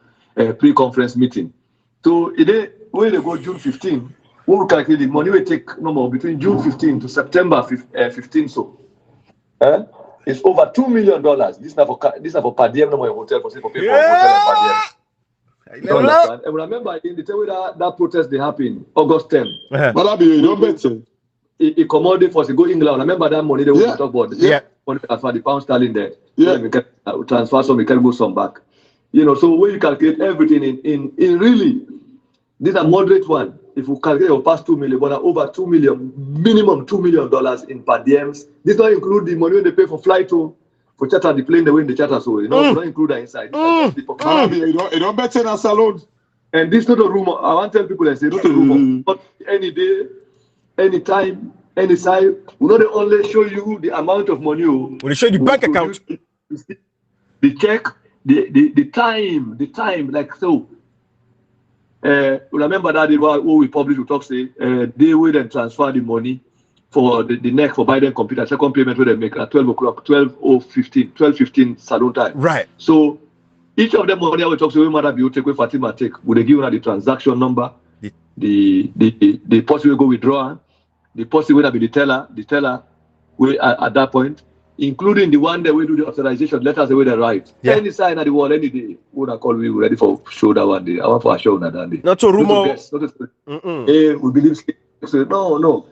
Speaker 4: pre-conference meeting. So when they go June 15, we will calculate the money we take no more between June 15 to September 15. So, it's over $2 million. This is for per diem no more hotel for people for hotel and per diem. You understand? And remember in the time that protest they happened August 10.
Speaker 2: But you don't bet so.
Speaker 4: It commodity for go England. Remember that money they want to talk about. Money for the pound sterling there. Yeah. We can transfer some, we can move some back. So when you calculate everything in really, these are moderate one. If you calculate your past 2 million, but over 2 million, minimum $2 million in per diems. This don't include the money they pay for flight to. For charter the plane, they win the charter, so you don't include that inside.
Speaker 2: You don't bet in a salon.
Speaker 4: And this not a rumor. I want to tell people that say not a rumor. But any day, any time, any side, we not only show you the amount of money.
Speaker 1: We'll show you the bank account.
Speaker 4: The check, the time, like so. Remember that what we publish, we talk say they will then transfer the money for the next for Biden computer second payment where they make at 12 o'clock, 12:15 salon time.
Speaker 1: Right.
Speaker 4: So each of them money I will talk to Madam you take with Fatima take. Would they give you the transaction number, the person will go withdraw, the person will be the teller will at that point, including the one that will do the authorization letters the way they write. Yeah. Any sign at the wall any day, would call we ready for show that one day. I want for a show that day.
Speaker 1: Not a rumor.
Speaker 4: We believe so. No.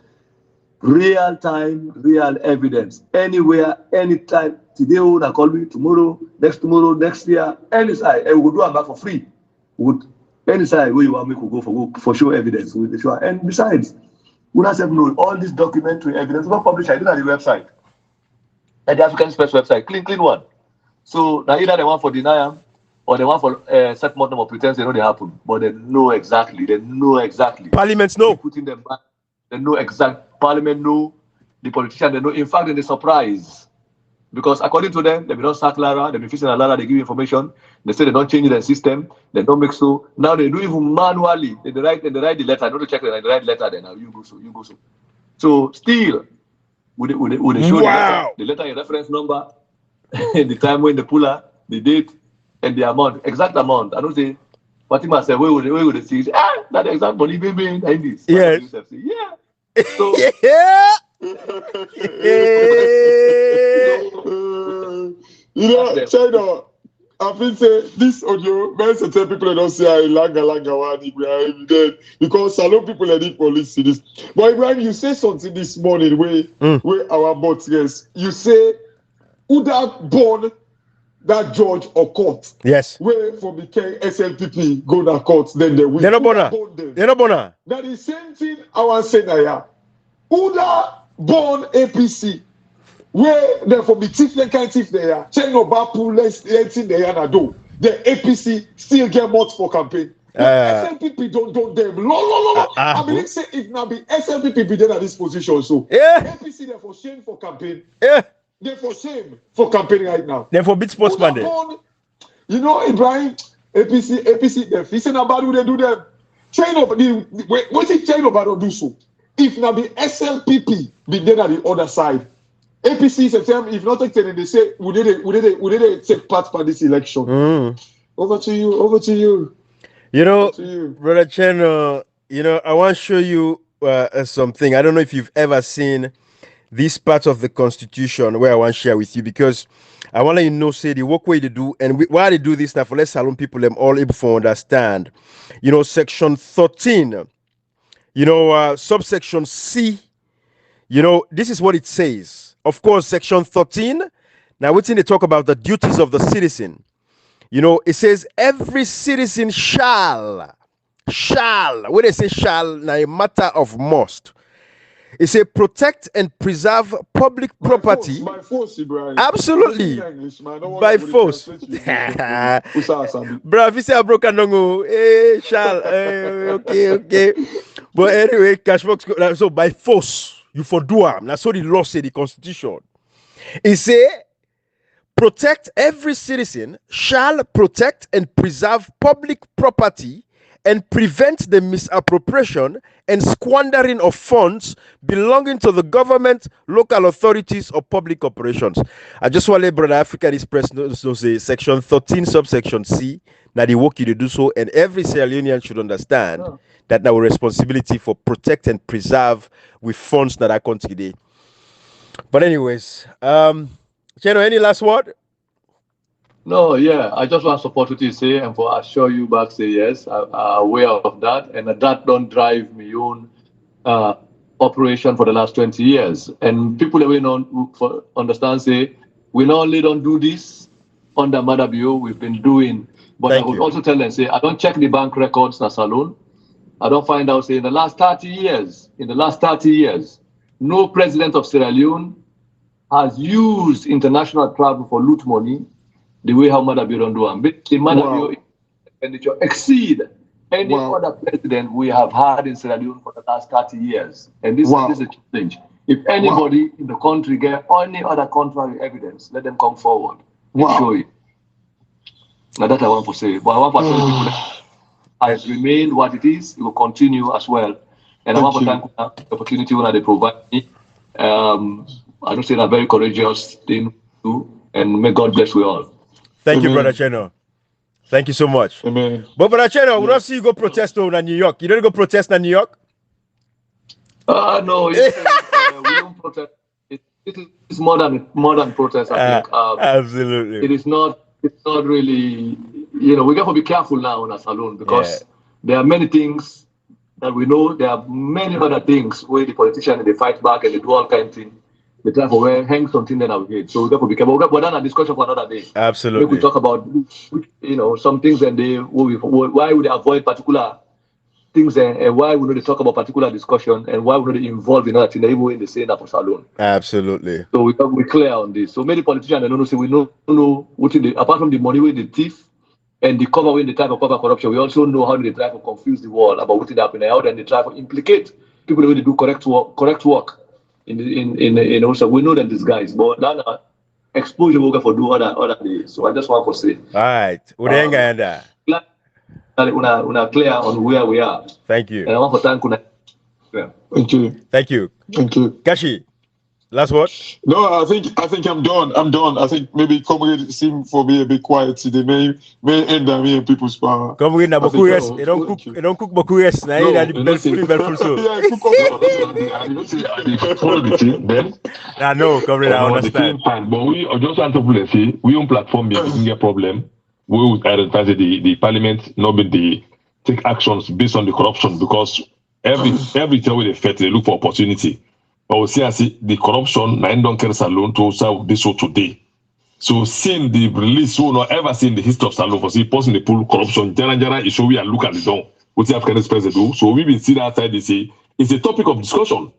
Speaker 4: Real time, real evidence. Anywhere, anytime. Today, we will call me tomorrow, next year, any side. And we will do them back for free. Any side where you want me to go for show evidence. And besides, we have know all this documentary evidence. We will publish it on the website. At the Africanistpress website, clean one. So now either they want for denial or they want for set mortem or pretend they know they happen. But they know exactly.
Speaker 1: Parliaments know.
Speaker 4: Putting them back. They know exact. Parliament know, the politicians they know. In fact, they're surprised. Because according to them, they don't sack Lara, they've been fixing Lara, they give information, they say they don't change the system, they don't make so. Now they do even manually. They write the letter. I don't check the right letter, then now you go so. So still, would they show the letter, a reference number, the time when the puller, the date, and the amount, exact amount. I don't say Fatima said, where would they see? That exact money baby in this.
Speaker 1: Yes.
Speaker 4: Yeah. So
Speaker 1: Yeah.
Speaker 2: You know, China, I think say this audio, man, say tell people don't say I langa one Ibrahim then because salon people are the police see this. But Ibrahim, you say something this morning where our bots yes. You say who that born that judge or court.
Speaker 1: Yes.
Speaker 2: Where from the SLPP go to court, then they win.
Speaker 1: They're not born.
Speaker 2: That the same thing I was saying here. Who that born APC? Where they from the different kind of thief they are. Chain of Bapu, let's they are do. The APC still get much for campaign. SLPP don't them. No. I believe say if now be SLPP be there at this position so.
Speaker 1: Yeah.
Speaker 2: APC they for shame for campaign.
Speaker 1: Yeah.
Speaker 2: They for shame for campaigning right now.
Speaker 1: They for big sports man.
Speaker 2: You know, Ibrahim, APC, they're fixing about who they do them. Chain of what is chain of do so? If now the SLPP be there at the other side, APC September, if not taken, they say we did take part for this election. Over to you.
Speaker 1: You know, Brother Chen, you know, I want to show you something. I don't know if you've ever seen this part of the Constitution where I want to share with you because I want to know, say, the work way they do and why they do this now for let's salon people them all able to understand. You know, section 13, you know, subsection C, you know, this is what it says. Of course, section 13, now what's in they talk about the duties of the citizen. You know, it says every citizen shall, when they say shall, now a matter of must. It says protect and preserve public property.
Speaker 2: By force, Ibrahim.
Speaker 1: Absolutely. By force. Bro, if you say I broke a nongo, shall, okay. But anyway, Cashbox, so by force, you for do am. That's what the law say, the Constitution. It say protect every citizen shall protect and preserve public property and prevent the misappropriation and squandering of funds belonging to the government, local authorities, or public operations. I just want to let Brother Africanistpress know say section 13, subsection C, now the work you to do so, and every Sierra Leonean should understand that our responsibility for protect and preserve with funds that are today. But anyways, Cheno, any last word?
Speaker 4: No, yeah, I just want to support what you say and for assure you back say yes, I'm aware of that, and that don't drive me own operation for the last 20 years. And people that we know understand say we not only don't do this under Mother BO, we've been doing, but I would also tell them say I don't check the bank records na salon. I don't find out say in the last 30 years, no president of Sierra Leone has used international travel for loot money the way how Mother BO don't do them. The Mother BO expenditure exceed any other president we have had in Sierra Leone for the last 30 years. And this is a challenge. If anybody in the country get any other contrary evidence, let them come forward and show it. Now that I want to say. But I want to tell people that has remained what it is, it will continue as well. And I want to thank the opportunity when they provide me. I don't say that very courageous thing to do, and may God bless we all.
Speaker 1: Thank you, Brother Cheno. Thank you so much.
Speaker 2: Amen.
Speaker 1: But Brother Cheno, we don't see you go protest over in New York. You don't go protest in New York?
Speaker 4: No, we don't protest. It's more than protest, I think.
Speaker 1: Absolutely.
Speaker 4: It's not really, you know, we got to be careful now in a salon because there are many things that we know. There are many other things where the politicians, they fight back and they do all kinds of things. They try to hang something that our head. So we got to be careful. But that's a discussion for another day.
Speaker 1: Absolutely.
Speaker 4: We could talk about, you know, some things and why would they avoid particular things and why would they talk about particular discussion and why would they involve in other things even in the same for salon.
Speaker 1: Absolutely. So
Speaker 4: we're clear on this. So many politicians they don't know, say we don't know what apart from the money with the thief and the cover with the type of cover corruption, we also know how they try to confuse the world about what is happening, how then they try to implicate people that do correct work in also we know them these guys, but exposure we go for do other days. So I just want to say,
Speaker 1: All right.
Speaker 4: glad that una clear on where we are.
Speaker 1: Thank you.
Speaker 4: And I want to thank you. Yeah.
Speaker 2: Thank you.
Speaker 1: Thank you.
Speaker 2: Thank you.
Speaker 1: Kashi, last word?
Speaker 2: No, I think I'm done. I'm done. I think maybe comrade seem for me a bit quiet today. May end up here in people's power.
Speaker 1: Comrade na boku yes. They don't cook boku yes. Na
Speaker 3: No,
Speaker 1: the belful so.
Speaker 2: Yeah, cook up.
Speaker 3: Then
Speaker 1: No, comrade, I
Speaker 3: the same
Speaker 1: understand.
Speaker 3: time, but we just want to say we on platform be a problem. We would identify the parliament not be the take actions based on the corruption because every time we they look for opportunity. But we see the corruption na don't care salon to serve this show today. So seeing the release, we not ever seen the history of salon for see person the pool corruption. Jara is show we are look at the door. What the Africanistpress do. So we been see that outside they say it's a topic of discussion.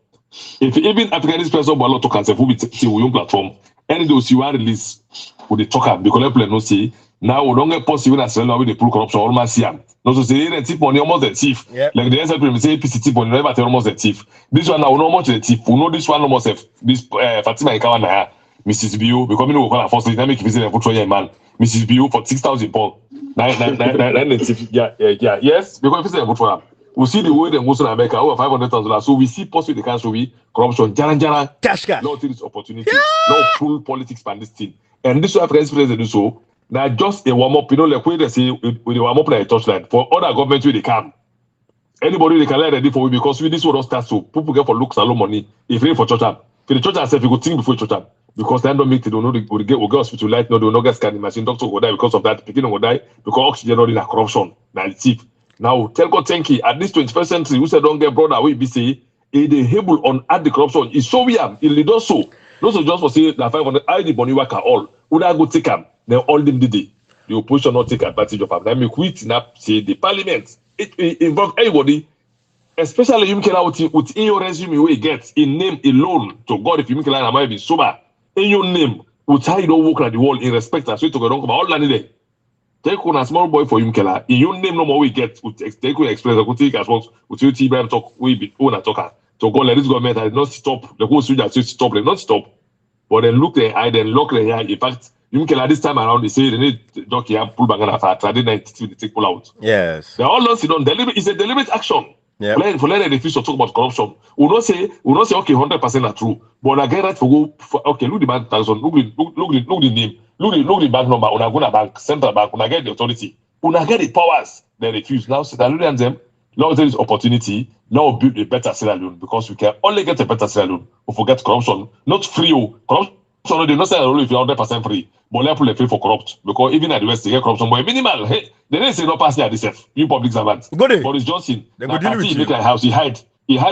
Speaker 3: If even Africanistpress or Balo talk and say we see we on platform, any those you are release with the talker because people no see now we don't get possible as well with the pool corruption almost see am. No so say the tip money almost the thief.
Speaker 1: Yep.
Speaker 3: Like the SLP say APC tip money never tell almost the thief. This one now we know much the thief. We know this one almost this Fatima Ikawa na Mrs. Bio because we know we call her first lady make visit for 2 man. Mrs. Bio for 6,000 pounds. Nine the thief. Yeah. Yes, because if it's a for her. We see the way they most in America over $500,000. So we see possibly the country we corruption. Jara.
Speaker 1: Cash.
Speaker 3: Not this opportunity. No full politics by this thing. And this African president do so. Now just a warm up, like where they say with the warm up like a touchline for other governments where they can. Anybody they can let ready for we because we this will not start so people get for looks and money. If ready for church up. For the church itself, you go think before church up. Because they don't make they don't know they get hospital light, no, they will not get scanning machine, doctor will die because of that, beginning will die because oxygen not in a corruption. Now it's cheap. Now tell God thank you at this 21st century, who said don't get brother we be say they able on add the corruption. It's so weird, it does so. Those just for say that 500 I the money work all. Would I go take them? Then all them did it. The opposition not take advantage of them. Then me quit now say the parliament. It involve everybody, especially you can out with in your resume where you get in name alone to God if you make a might be sober. In your name, with how you don't work at the wall in respect as we to go down come all land there. Take on a small boy for you, Kela. In your name, no more we get with take on express. I could take as well with you, T-Bram talk. We be own a talker. So go let this government has not stop the whole soldier to stop. They not stop. But then look their eye, then lock their eye. In fact, you can this time around they say they need donkey and pull back on a fat. They take pull out.
Speaker 1: Yes.
Speaker 3: They all not sit on deliberate. It's a deliberate action.
Speaker 1: Yeah.
Speaker 3: For letting the official talk about corruption. We not say okay 100% are true. But I get right for go for, okay look the bank transaction. Look the name. Look the bank number. Una go na bank central bank. Una get the authority. Una get the powers. They refuse. Now sit and look them. Now there is opportunity. Now build a better Sierra Leone because we can only get a better Sierra Leone. We forget corruption. Not free. Corruption. They not say if you're 100% free. But let people pay for corrupt because even at the West they get corruption. But minimal. Hey, they didn't say not pass at the self. You public servants. Boris Johnson.
Speaker 1: They go deal with you.
Speaker 3: Make a house. He hide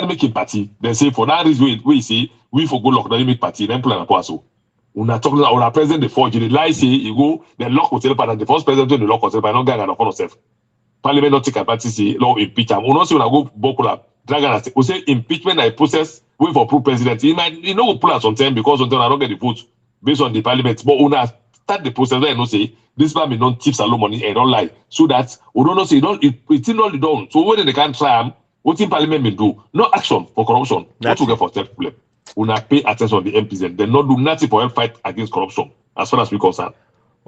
Speaker 3: making party. They say for that reason we say we for go lock down make party. Then plan a passo. Una talking about our president the forge. The lie say you go then lock hotel partner. The first president the lock hotel partner. Not gang and upon yourself. Parliament not take a party say law impeach him. We not say una go bokula drag and we say impeachment I process wait for proof president. He no go pull out sometimes because until I don't get the vote based on the parliament. But una start the process where I know say this man may not tips and low money and don't lie. So that we don't know say it's not done. So when they can't try what in parliament may do? No action for corruption. What to get for self problem. Una pay attention to the MPs and they not do nothing for help fight against corruption as far as we concerned.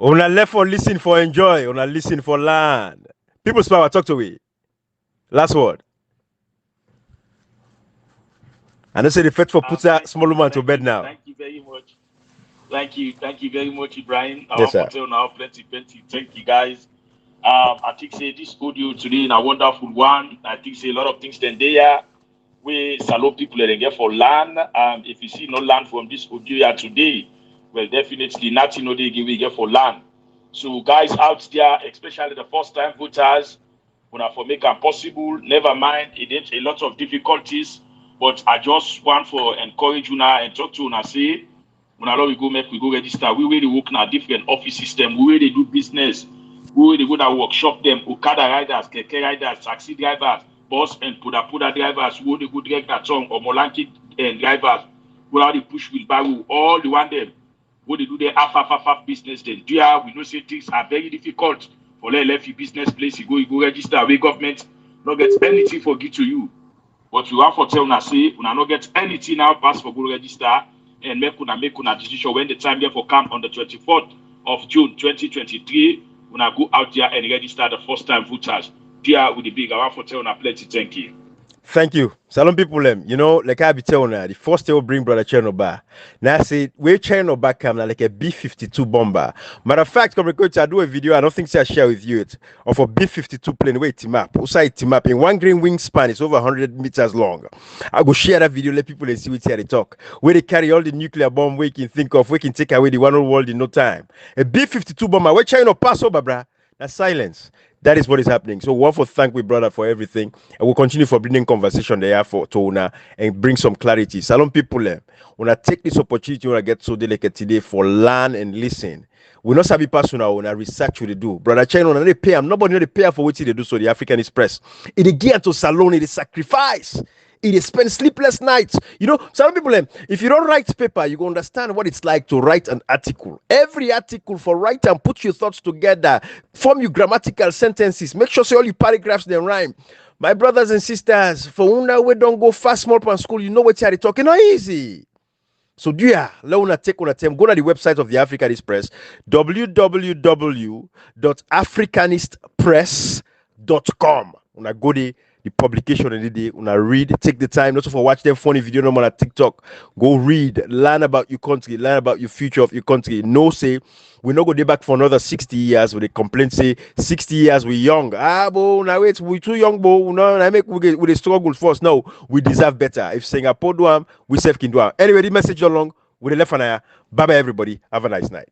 Speaker 1: Una left for listen for enjoy. Una listen for land. People's power talk to we. Last word. And I say the faithful puts that small woman to bed now.
Speaker 5: Thank you very much. Thank you very much, Ibrahim.
Speaker 1: Yes, sir.
Speaker 5: Now, plenty. Thank you, guys. I think say this audio today is a wonderful one. I think say a lot of things then there. We salute people that they get for land. If you see no land from this audio here today, well, definitely nothing no they get for land. So guys out there, especially the first-time voters, when for make it possible, never mind, it is a lot of difficulties, but I just want to encourage you now and talk to you now, say, when we go register, we really work in a different office system, we really do business, we really go to workshop them, Okada riders, Keke riders, taxi drivers, bus and Puda drivers, we really go direct that song, or Molanki drivers, we already push wheelbarrow, all the one them. What they do their half business then. We know say things are very difficult for left business place. You go register away government, not get anything for give to you. But you have for tell una say, una not get anything now pass for go register. and make una decision when the time there for camp on the 24th of June 2023. Una go out there and register the first time voters. There with the big, I want to tell una plenty. Thank you.
Speaker 1: Thank you. Salon people, you know, like I be telling you, the first day will bring brother Chernobyl. Now I say, where Chernobyl come like a B-52 bomber. Matter of fact, come record I do a video, I don't think I share with you it, of a B-52 plane where team up. Also team up in one green wingspan, it's over 100 meters long. I go share that video, let people see what they talk. Where they carry all the nuclear bomb we can think of, we can take away the one whole world in no time. A B-52 bomber, where China pass over, bruh. That's silence. That is what is happening. So we want to thank we brother for everything, and we'll continue for bringing conversation there for Tona and bring some clarity. Salon people, when I take this opportunity when I get so delicate today for learn and listen. We not sabi personal when I research what they do. Brother China, when they pay them, nobody know they pay for what they do. So the Africanistpress, it is geared to salon, it is sacrifice. It is spend sleepless nights. You know, some people, if you don't write paper, you can understand what it's like to write an article. Every article for write and put your thoughts together, form your grammatical sentences, make sure say all your paragraphs they rhyme. My brothers and sisters, for una we don't go fast small pan school, you know what you're talking, not easy. So let una take on a time. Go to the website of the Africanistpress, www.africanistpress.com. Una go there. The publication in the day, una read, take the time, not for watch them funny video no more on TikTok. Go read, learn about your country, learn about your future of your country. No say we not go there back for another 60 years with a complaint say 60 years we young. Bo now wait, we too young, bo. No, I make we struggle first. No, we deserve better. If Singapore do we self can do. Anyway, the message along with the left and bye bye everybody. Have a nice night.